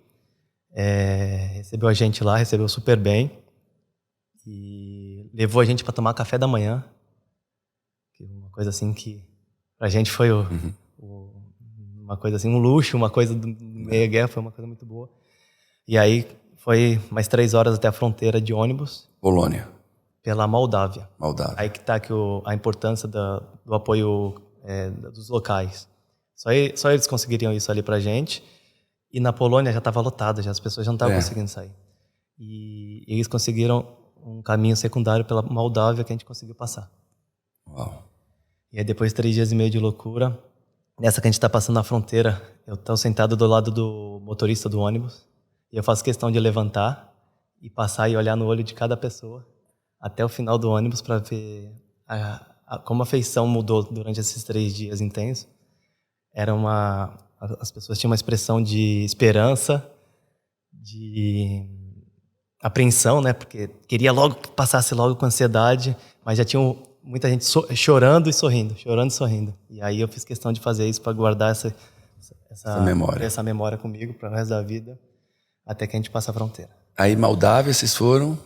Recebeu a gente lá, recebeu super bem e levou a gente para tomar café da manhã, que uma coisa assim que pra gente foi uma coisa assim, um luxo, uma coisa do meia-guerra, foi uma coisa muito boa. E aí foi mais 3 horas até a fronteira de ônibus. Polônia. Pela Moldávia. Aí que está a importância do apoio dos locais. Só eles conseguiriam isso ali pra gente. E na Polônia já estava lotado, já as pessoas já não estavam conseguindo sair. E eles conseguiram um caminho secundário pela Moldávia que a gente conseguiu passar. Uau. E aí depois de 3 dias e meio de loucura, nessa que a gente está passando na fronteira, eu estou sentado do lado do motorista do ônibus e eu faço questão de levantar e passar e olhar no olho de cada pessoa até o final do ônibus para ver como a feição mudou durante esses 3 dias intensos. As pessoas tinham uma expressão de esperança, de apreensão, né? Porque queria logo que passasse logo com ansiedade, mas já tinha muita gente chorando e sorrindo, chorando e sorrindo. E aí eu fiz questão de fazer isso para guardar essa memória comigo para o resto da vida, até que a gente passe a fronteira. Aí Moldávia, vocês foram?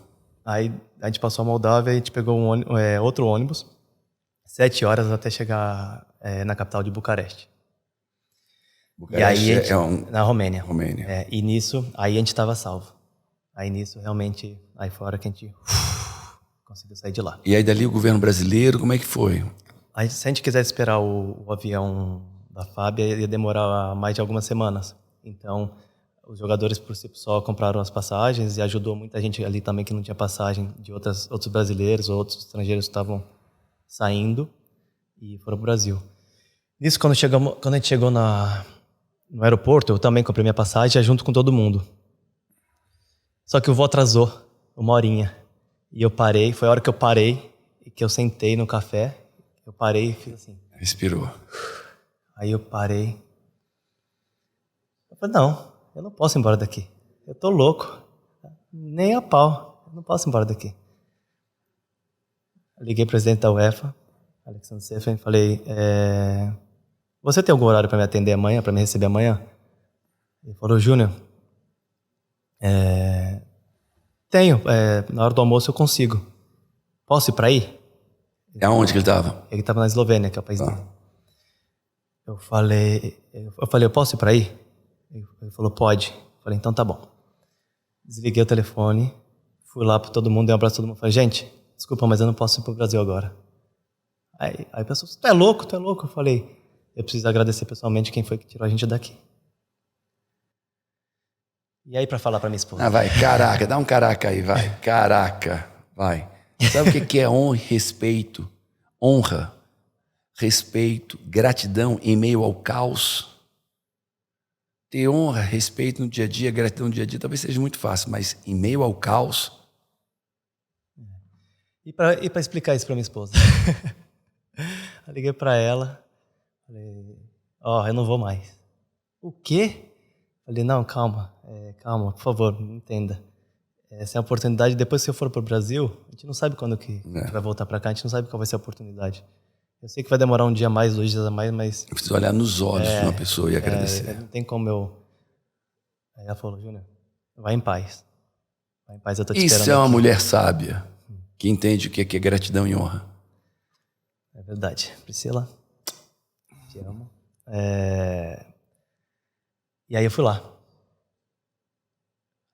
Aí a gente passou a Moldávia e a gente pegou outro ônibus, 7 horas até chegar na capital de Bucareste. Bucareste e aí na Romênia. Romênia. E nisso, aí a gente estava salvo. Aí nisso, realmente, aí foi a hora que a gente conseguiu sair de lá. E aí dali o governo brasileiro, como é que foi? Aí, se a gente quisesse esperar o avião da FAB, ia demorar mais de algumas semanas. Então, os jogadores por si só compraram as passagens e ajudou muita gente ali também que não tinha passagem, de outros brasileiros ou outros estrangeiros que estavam saindo e foram para o Brasil. Nisso, quando a gente chegou no aeroporto, eu também comprei minha passagem junto com todo mundo. Só que o voo atrasou 1 horinha. E eu parei, foi a hora que eu parei e que eu sentei no café. Eu parei e fiz assim. Respirou. Aí eu parei. Eu falei, não, eu não posso ir embora daqui. Eu tô louco. Nem a pau. Eu não posso ir embora daqui. Eu liguei pro presidente da UEFA, Alexander Seferin, e falei, você tem algum horário para me atender amanhã, para me receber amanhã? Ele falou, Júnior, tenho, na hora do almoço eu consigo. Posso ir para aí? Aonde que ele estava? Ele estava na Eslovênia, que é o país dele. Eu falei, eu posso ir para aí? Ele falou, pode. Eu falei, então tá bom. Desliguei o telefone, fui lá para todo mundo, dei um abraço a todo mundo. Falei, gente, desculpa, mas eu não posso ir para o Brasil agora. Aí a pessoa, tu é louco? Eu falei, eu preciso agradecer pessoalmente quem foi que tirou a gente daqui. E aí, para falar para minha esposa? Ah, vai, caraca, dá um caraca aí, vai. Caraca, vai. Sabe o que é honra e respeito? Honra, respeito, gratidão em meio ao caos. Ter honra, respeito no dia a dia, gratidão no dia a dia, talvez seja muito fácil, mas em meio ao caos... E para explicar isso para minha esposa? Eu liguei para ela, falei, eu não vou mais. O quê? Falei, não, calma, por favor, me entenda. Essa é a oportunidade, depois que eu for para o Brasil, a gente não sabe quando que a gente vai voltar para cá, a gente não sabe qual vai ser a oportunidade. Eu sei que vai demorar um dia a mais, 2 dias a mais, mas... Eu preciso olhar nos olhos de uma pessoa e agradecer. Não tem como eu... Aí ela falou, Júnior, vai em paz. Vai em paz, eu tô te esperando. Isso é uma aqui. mulher sábia, que entende o que é gratidão e honra. É verdade. Priscila, te amo. E aí eu fui lá.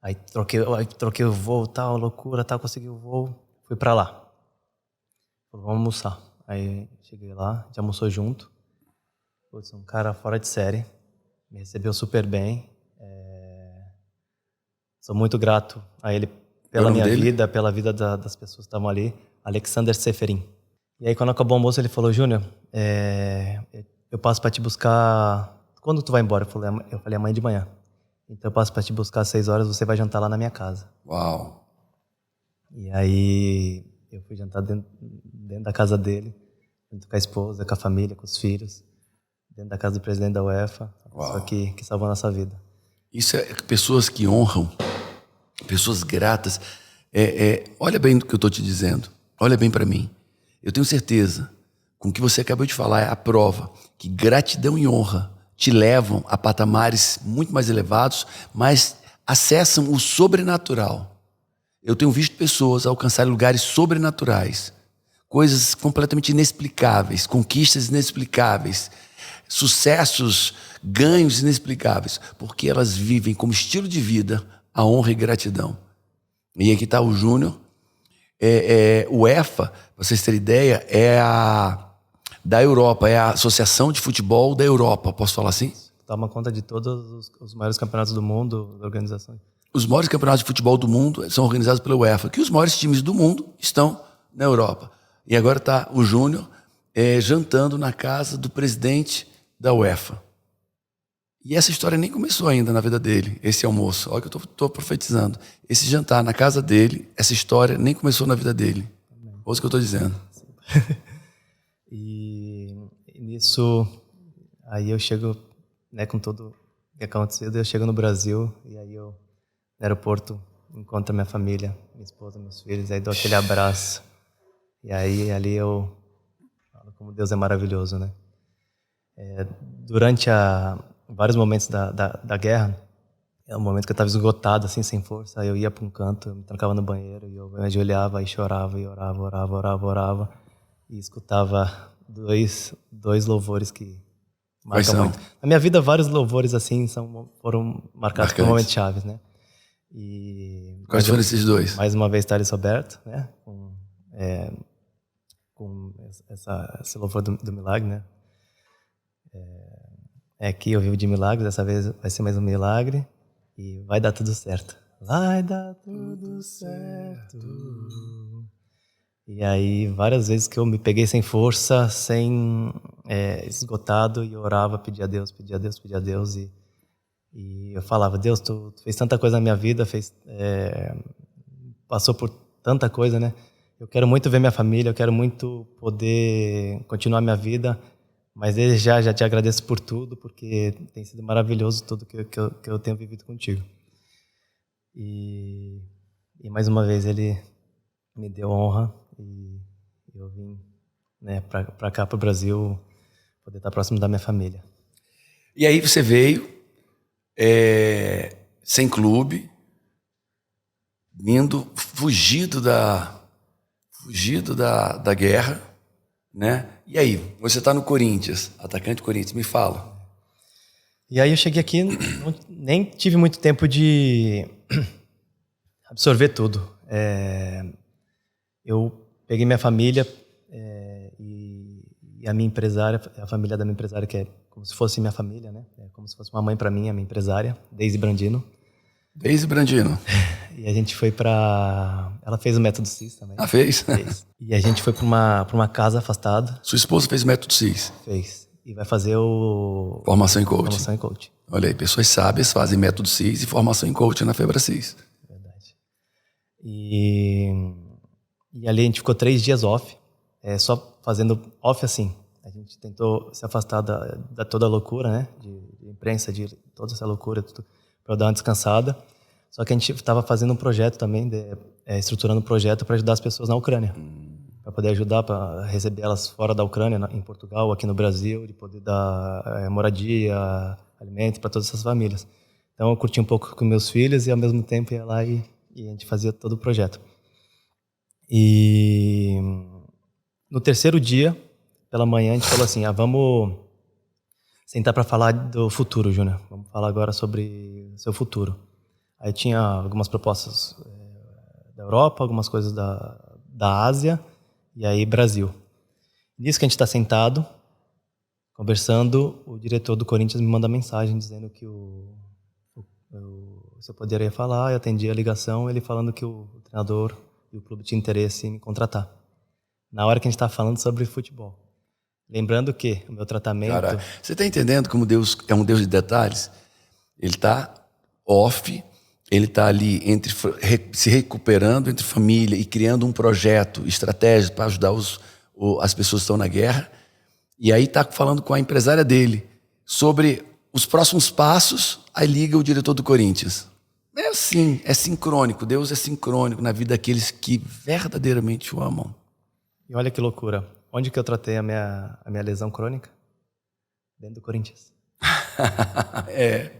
Aí troquei o voo, tal, loucura, tal, consegui o voo. Fui pra lá. Falei, vamos almoçar. Aí cheguei lá, a gente almoçou junto. Putz, um cara fora de série. Me recebeu super bem. Sou muito grato a ele pela minha vida, pela vida das pessoas que estavam ali. Alexander Seferin. E aí quando acabou o almoço ele falou, Júnior, eu passo pra te buscar... Quando tu vai embora? Eu falei, amanhã de manhã. Então eu passo pra te buscar às 6 horas, você vai jantar lá na minha casa. Uau! E aí eu fui jantar dentro da casa dele, junto com a esposa, com a família, com os filhos, dentro da casa do presidente da UEFA, a pessoa que salvou a nossa vida. Isso é pessoas que honram, pessoas gratas. Olha bem o que eu estou te dizendo, olha bem para mim. Eu tenho certeza, com o que você acabou de falar, é a prova que gratidão e honra te levam a patamares muito mais elevados, mas acessam o sobrenatural. Eu tenho visto pessoas alcançarem lugares sobrenaturais, coisas completamente inexplicáveis, conquistas inexplicáveis, sucessos, ganhos inexplicáveis, porque elas vivem como estilo de vida a honra e gratidão. E aqui está o Júnior. O UEFA, para vocês terem ideia, da Europa, é a Associação de Futebol da Europa, posso falar assim? Toma conta de todos os maiores campeonatos do mundo, da organização. Os maiores campeonatos de futebol do mundo são organizados pela UEFA, que os maiores times do mundo estão na Europa. E agora está o Júnior jantando na casa do presidente da UEFA. E essa história nem começou ainda na vida dele, esse almoço. Olha que eu estou profetizando. Esse jantar na casa dele, essa história nem começou na vida dele. Ouça o que eu estou dizendo. E nisso, aí eu chego, com tudo que aconteceu, eu chego no Brasil e aí eu, no aeroporto, encontro minha família, minha esposa, meus filhos, aí dou aquele abraço. E aí ali eu falo como Deus é maravilhoso, né? Durante vários momentos da guerra, é um momento que eu estava esgotado, assim, sem força, aí eu ia para um canto, eu me trancava no banheiro e eu me ajoelhava e chorava e orava e escutava dois louvores que marcam muito. Na minha vida, vários louvores assim foram marcados por momentos chaves, né? Quais foram esses dois? Mais uma vez, Thales Roberto, né? Com esse louvor do milagre, né? Aqui eu vivo de milagres, dessa vez vai ser mais um milagre e vai dar tudo certo. Vai dar tudo certo. E aí, várias vezes que eu me peguei sem força, esgotado, e eu orava, pedia a Deus. E eu falava, Deus, tu fez tanta coisa na minha vida, passou por tanta coisa, né? Eu quero muito ver minha família, eu quero muito poder continuar minha vida, mas desde já te agradeço por tudo, porque tem sido maravilhoso tudo que eu tenho vivido contigo. E mais uma vez ele me deu honra e eu vim, né, para cá, para o Brasil, poder estar próximo da minha família. E aí você veio sem clube, fugido da guerra, né? E aí, você está no Corinthians, atacante do Corinthians, me fala. E aí eu cheguei aqui, nem tive muito tempo de absorver tudo. Eu peguei minha família e E a minha empresária, a família da minha empresária, que é como se fosse minha família, né? É como se fosse uma mãe para mim, a minha empresária, Deise Brandino. Deise Brandino. E a gente foi para... Ela fez o método CIS também. Ah, fez? Fez. E a gente foi para uma casa afastada. Sua esposa fez método CIS? Fez. E vai fazer o... Formação em coaching. Formação em coaching. Olha aí, pessoas sábias fazem método CIS e formação em coaching na FebraCIS. Verdade. E ali a gente ficou 3 dias off. Só fazendo off assim. A gente tentou se afastar da toda a loucura, né? De imprensa, de toda essa loucura, para dar uma descansada. Só que a gente estava fazendo um projeto também, estruturando um projeto para ajudar as pessoas na Ucrânia. Para poder ajudar, para receber elas fora da Ucrânia, em Portugal, aqui no Brasil, de poder dar moradia, alimento para todas essas famílias. Então eu curti um pouco com meus filhos e ao mesmo tempo ia lá e a gente fazia todo o projeto. E no terceiro dia, pela manhã, a gente falou assim, vamos sentar para falar do futuro, Júnior. Vamos falar agora sobre o seu futuro. Aí tinha algumas propostas da Europa, algumas coisas da Ásia e aí Brasil. Nisso que a gente está sentado, conversando, o diretor do Corinthians me manda mensagem dizendo que se eu poderia falar, eu atendi a ligação, ele falando que o treinador e o clube tinham interesse em me contratar. Na hora que a gente estava falando sobre futebol. Lembrando que o meu tratamento... Cara, você está entendendo como Deus é um Deus de detalhes? Ele está off, ele está ali se recuperando entre família e criando um projeto estratégico para ajudar as pessoas que estão na guerra. E aí está falando com a empresária dele sobre os próximos passos, aí liga o diretor do Corinthians. É assim, é sincrônico. Deus é sincrônico na vida daqueles que verdadeiramente o amam. E olha que loucura. Onde que eu tratei a minha lesão crônica? Dentro do Corinthians.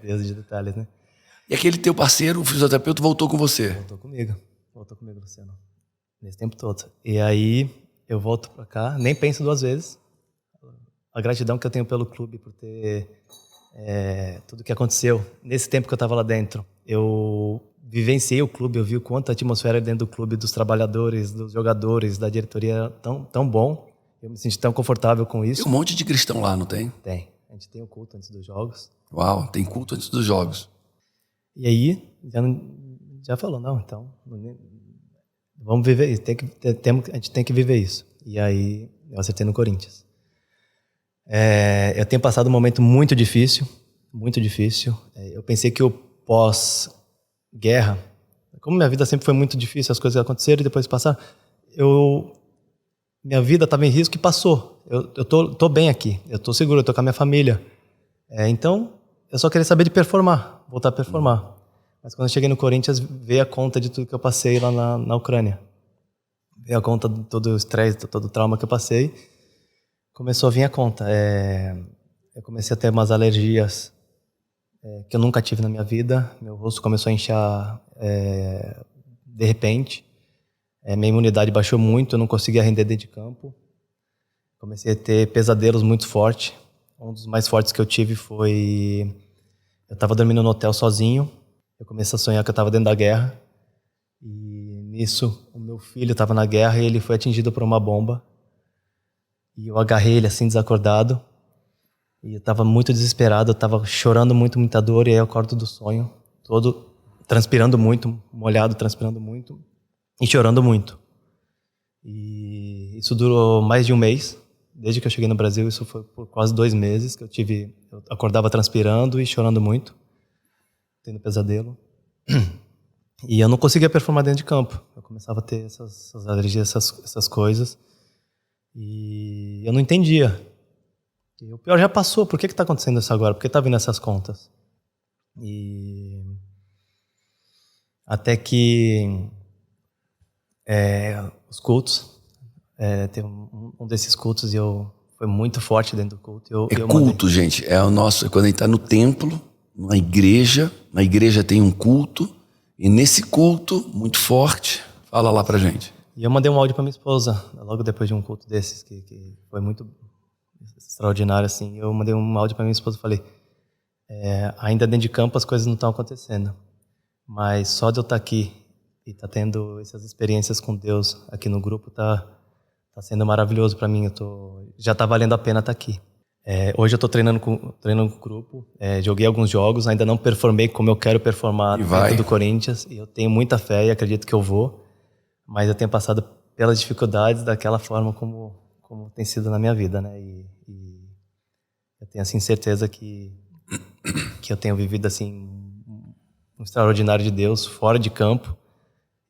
Deus de detalhes, né? E aquele teu parceiro, o fisioterapeuta, voltou com você? Voltou comigo, Luciano. Nesse tempo todo. E aí eu volto pra cá, nem penso 2 vezes. A gratidão que eu tenho pelo clube por ter tudo que aconteceu. Nesse tempo que eu estava lá dentro, eu vivenciei o clube, eu vi o quanto a atmosfera dentro do clube, dos trabalhadores, dos jogadores, da diretoria era tão bom. Eu me senti tão confortável com isso. Tem um monte de cristão lá, não tem? Tem. A gente tem o culto antes dos jogos. Uau, tem culto antes dos jogos. E aí, já falou, não, então, vamos viver isso. A gente tem que viver isso. E aí, eu acertei no Corinthians. Eu tenho passado um momento muito difícil, muito difícil. Eu pensei que o pós-guerra, como minha vida sempre foi muito difícil, as coisas aconteceram e depois passaram, minha vida estava em risco e passou. Eu tô bem aqui, eu tô seguro, eu tô com a minha família. Então, eu só queria saber de performar, voltar a performar. Mas quando eu cheguei no Corinthians, veio a conta de tudo que eu passei lá na Ucrânia. Veio a conta de todo o estresse, todo o trauma que eu passei. Começou a vir a conta. Eu comecei a ter umas alergias que eu nunca tive na minha vida. Meu rosto começou a inchar de repente. Minha imunidade baixou muito, eu não conseguia render dentro de campo. Comecei a ter pesadelos muito fortes. Um dos mais fortes que eu tive foi... Eu estava dormindo no hotel sozinho. Eu comecei a sonhar que eu estava dentro da guerra. E nisso, o meu filho estava na guerra e ele foi atingido por uma bomba. E eu agarrei ele assim, desacordado. E eu estava muito desesperado, eu estava chorando muito, muita dor. E aí eu acordo do sonho, todo transpirando muito, molhado, transpirando muito. E chorando muito. E isso durou mais de 1 mês. Desde que eu cheguei no Brasil, isso foi por quase 2 meses que eu acordava transpirando e chorando muito, tendo pesadelo. E eu não conseguia performar dentro de campo. Eu começava a ter essas alergias, essas coisas. E eu não entendia. E o pior já passou. Por que está acontecendo isso agora? Por que está vindo essas contas? E até que os cultos, teve um desses cultos e foi muito forte dentro do culto. Culto, gente, é o nosso, quando a gente está no templo, na igreja tem um culto, e nesse culto, muito forte, fala lá pra gente. E eu mandei um áudio pra minha esposa, logo depois de um culto desses, que foi muito extraordinário, assim. Eu mandei um áudio pra minha esposa e falei, ainda dentro de campo as coisas não estão acontecendo, mas só de eu estar aqui e tá tendo essas experiências com Deus aqui no grupo, tá Tá sendo maravilhoso para mim. Já tá valendo a pena estar aqui. Hoje eu tô treinando com grupo. Joguei alguns jogos, ainda não performei como eu quero performar dentro do Corinthians. E eu tenho muita fé e acredito que eu vou. Mas eu tenho passado pelas dificuldades daquela forma como tem sido na minha vida, né? E eu tenho assim certeza que eu tenho vivido assim um extraordinário de Deus fora de campo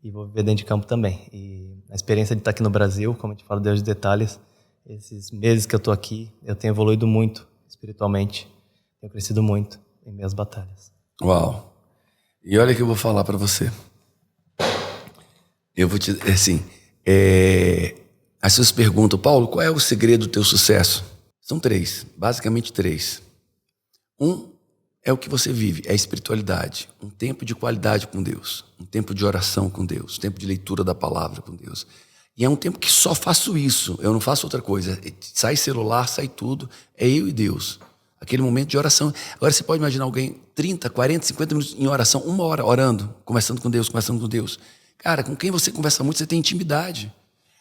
e vou viver dentro de campo também. E a experiência de estar aqui no Brasil, como eu te falo, Deus de detalhes, esses meses que eu tô aqui, eu tenho evoluído muito espiritualmente, tenho crescido muito em minhas batalhas. Uau! E olha o que eu vou falar para você. Eu vou te, assim, as pessoas perguntam, Paulo, qual é o segredo do teu sucesso? São 3, basicamente 3. Um é o que você vive, é a espiritualidade, um tempo de qualidade com Deus, um tempo de oração com Deus, um tempo de leitura da palavra com Deus. E é um tempo que só faço isso, eu não faço outra coisa. Sai celular, sai tudo, é eu e Deus. Aquele momento de oração. Agora você pode imaginar alguém 30, 40, 50 minutos em oração, 1 hora orando, conversando com Deus, conversando com Deus. Cara, com quem você conversa muito, você tem intimidade.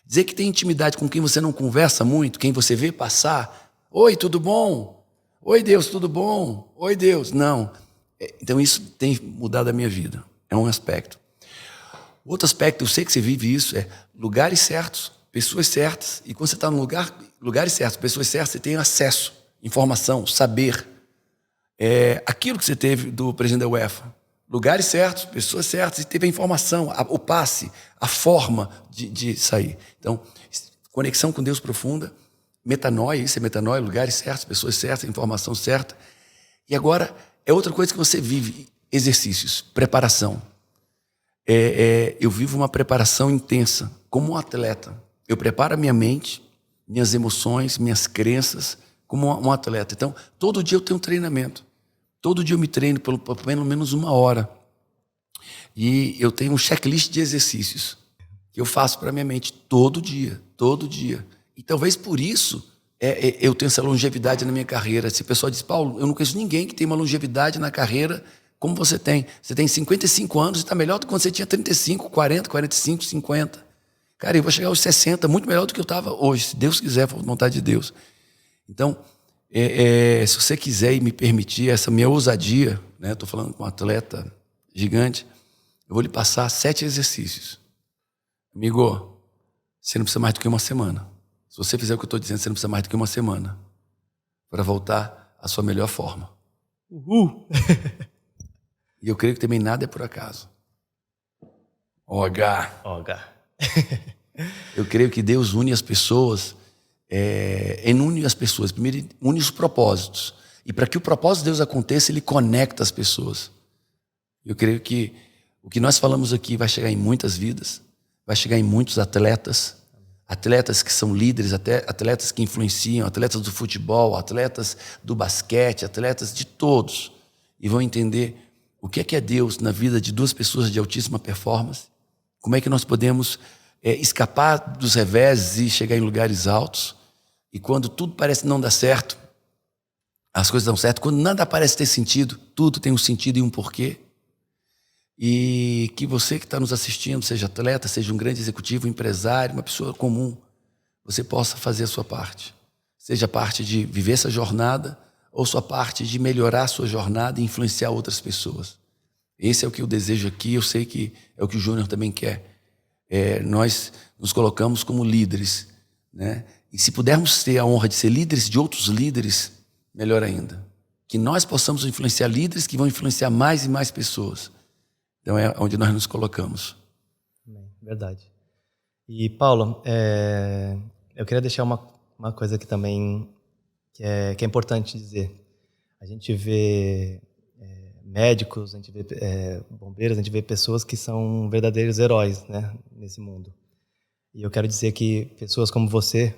Dizer que tem intimidade com quem você não conversa muito, quem você vê passar, oi, tudo bom? Oi, Deus, tudo bom? Oi, Deus. Não. Então, isso tem mudado a minha vida. É um aspecto. Outro aspecto, eu sei que você vive isso, é lugares certos, pessoas certas. E quando você está em lugares certos, pessoas certas, você tem acesso, informação, saber. Aquilo que você teve do presidente da UEFA. Lugares certos, pessoas certas, e teve a informação, o passe, a forma de sair. Então, conexão com Deus profunda. Metanoia, isso é metanoia, lugares certos, pessoas certas, informação certa. E agora, é outra coisa que você vive, exercícios, preparação. Eu vivo uma preparação intensa, como um atleta. Eu preparo a minha mente, minhas emoções, minhas crenças, como um atleta. Então, todo dia eu tenho um treinamento. Todo dia eu me treino por pelo menos 1 hora. E eu tenho um checklist de exercícios que eu faço para a minha mente todo dia, todo dia. E talvez por isso eu tenho essa longevidade na minha carreira. Se o pessoal diz, Paulo, eu não conheço ninguém que tem uma longevidade na carreira como você tem. Você tem 55 anos e está melhor do que quando você tinha 35, 40, 45, 50. Cara, eu vou chegar aos 60, muito melhor do que eu estava hoje, se Deus quiser, for vontade de Deus. Então, se você quiser e me permitir essa minha ousadia, né, estou falando com um atleta gigante, eu vou lhe passar 7 exercícios. Amigo, você não precisa mais do que 1 semana. Se você fizer o que eu estou dizendo, você não precisa mais do que 1 semana para voltar à sua melhor forma. Uhul! E eu creio que também nada é por acaso. OH. Eu creio que Deus une as pessoas, Ele une as pessoas. Primeiro, Ele une os propósitos. E para que o propósito de Deus aconteça, Ele conecta as pessoas. Eu creio que o que nós falamos aqui vai chegar em muitas vidas, vai chegar em muitos atletas, atletas que são líderes, atletas que influenciam, atletas do futebol, atletas do basquete, atletas de todos. E vão entender o que é Deus na vida de 2 pessoas de altíssima performance, como é que nós podemos escapar dos reveses e chegar em lugares altos. E quando tudo parece não dar certo, as coisas dão certo. Quando nada parece ter sentido, tudo tem um sentido e um porquê. E que você que está nos assistindo, seja atleta, seja um grande executivo, um empresário, uma pessoa comum, você possa fazer a sua parte. Seja parte de viver essa jornada ou sua parte de melhorar a sua jornada e influenciar outras pessoas. Esse é o que eu desejo aqui, eu sei que é o que o Júnior também quer. Nós nos colocamos como líderes, né? E se pudermos ter a honra de ser líderes de outros líderes, melhor ainda. Que nós possamos influenciar líderes que vão influenciar mais e mais pessoas. Então é onde nós nos colocamos. Verdade. E Paulo, eu queria deixar uma coisa aqui também que é importante dizer. A gente vê médicos, a gente vê bombeiros, a gente vê pessoas que são verdadeiros heróis, né, nesse mundo. E eu quero dizer que pessoas como você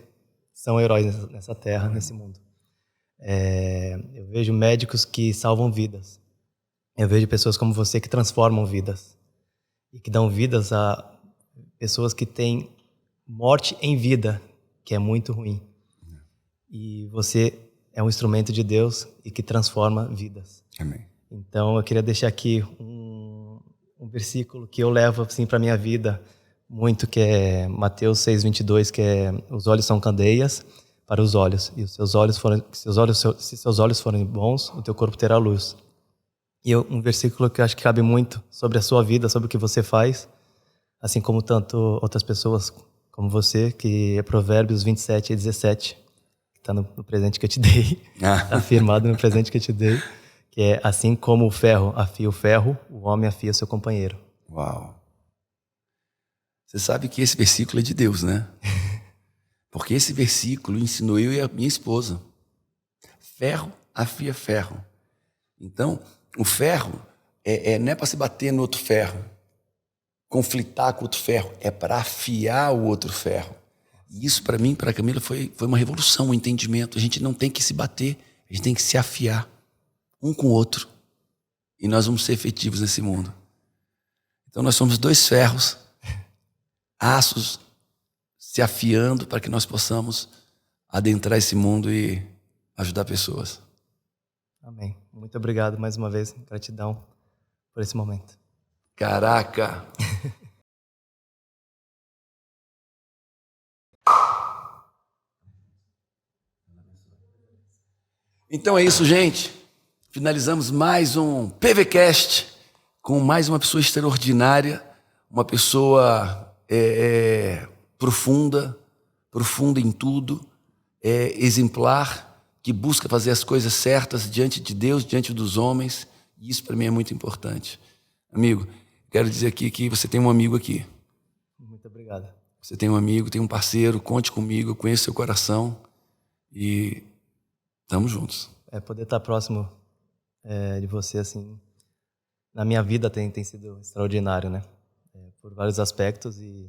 são heróis nessa terra, nesse mundo. Eu vejo médicos que salvam vidas. Eu vejo pessoas como você que transformam vidas e que dão vidas a pessoas que têm morte em vida, que é muito ruim. E você é um instrumento de Deus e que transforma vidas. Amém. Então eu queria deixar aqui um versículo que eu levo assim para minha vida, muito, que é Mateus 6:22, que é: os olhos são candeias para os olhos, e se seus olhos forem bons, o teu corpo terá luz. E um versículo que eu acho que cabe muito sobre a sua vida, sobre o que você faz, assim como tanto outras pessoas como você, que é Provérbios 27:17, que está no presente que eu te dei, está afirmado no presente que eu te dei, que é: assim como o ferro afia o ferro, o homem afia seu companheiro. Uau! Você sabe que esse versículo é de Deus, né? Porque esse versículo ensinou eu e a minha esposa. Ferro afia ferro. Então, o ferro não é para se bater no outro ferro, conflitar com o outro ferro, é para afiar o outro ferro. E isso, para mim, para a Camila, foi uma revolução, um entendimento. A gente não tem que se bater, a gente tem que se afiar um com o outro. E nós vamos ser efetivos nesse mundo. Então, nós somos dois ferros, aços, se afiando para que nós possamos adentrar esse mundo e ajudar pessoas. Amém. Muito obrigado mais uma vez. Gratidão por esse momento. Caraca! Então é isso, gente. Finalizamos mais um PVCast com mais uma pessoa extraordinária, uma pessoa profunda em tudo, exemplar, que busca fazer as coisas certas diante de Deus, diante dos homens. E isso para mim é muito importante. Amigo, quero dizer aqui que você tem um amigo aqui. Muito obrigado. Você tem um amigo, tem um parceiro, conte comigo, eu conheço seu coração e estamos juntos. Poder estar próximo de você, assim, na minha vida tem sido extraordinário, né? Por vários aspectos, e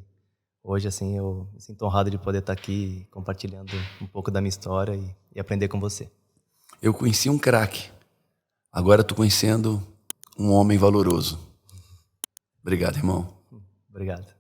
hoje, assim, eu me sinto honrado de poder estar aqui compartilhando um pouco da minha história e aprender com você. Eu conheci um craque, agora estou conhecendo um homem valoroso. Obrigado, irmão. Obrigado.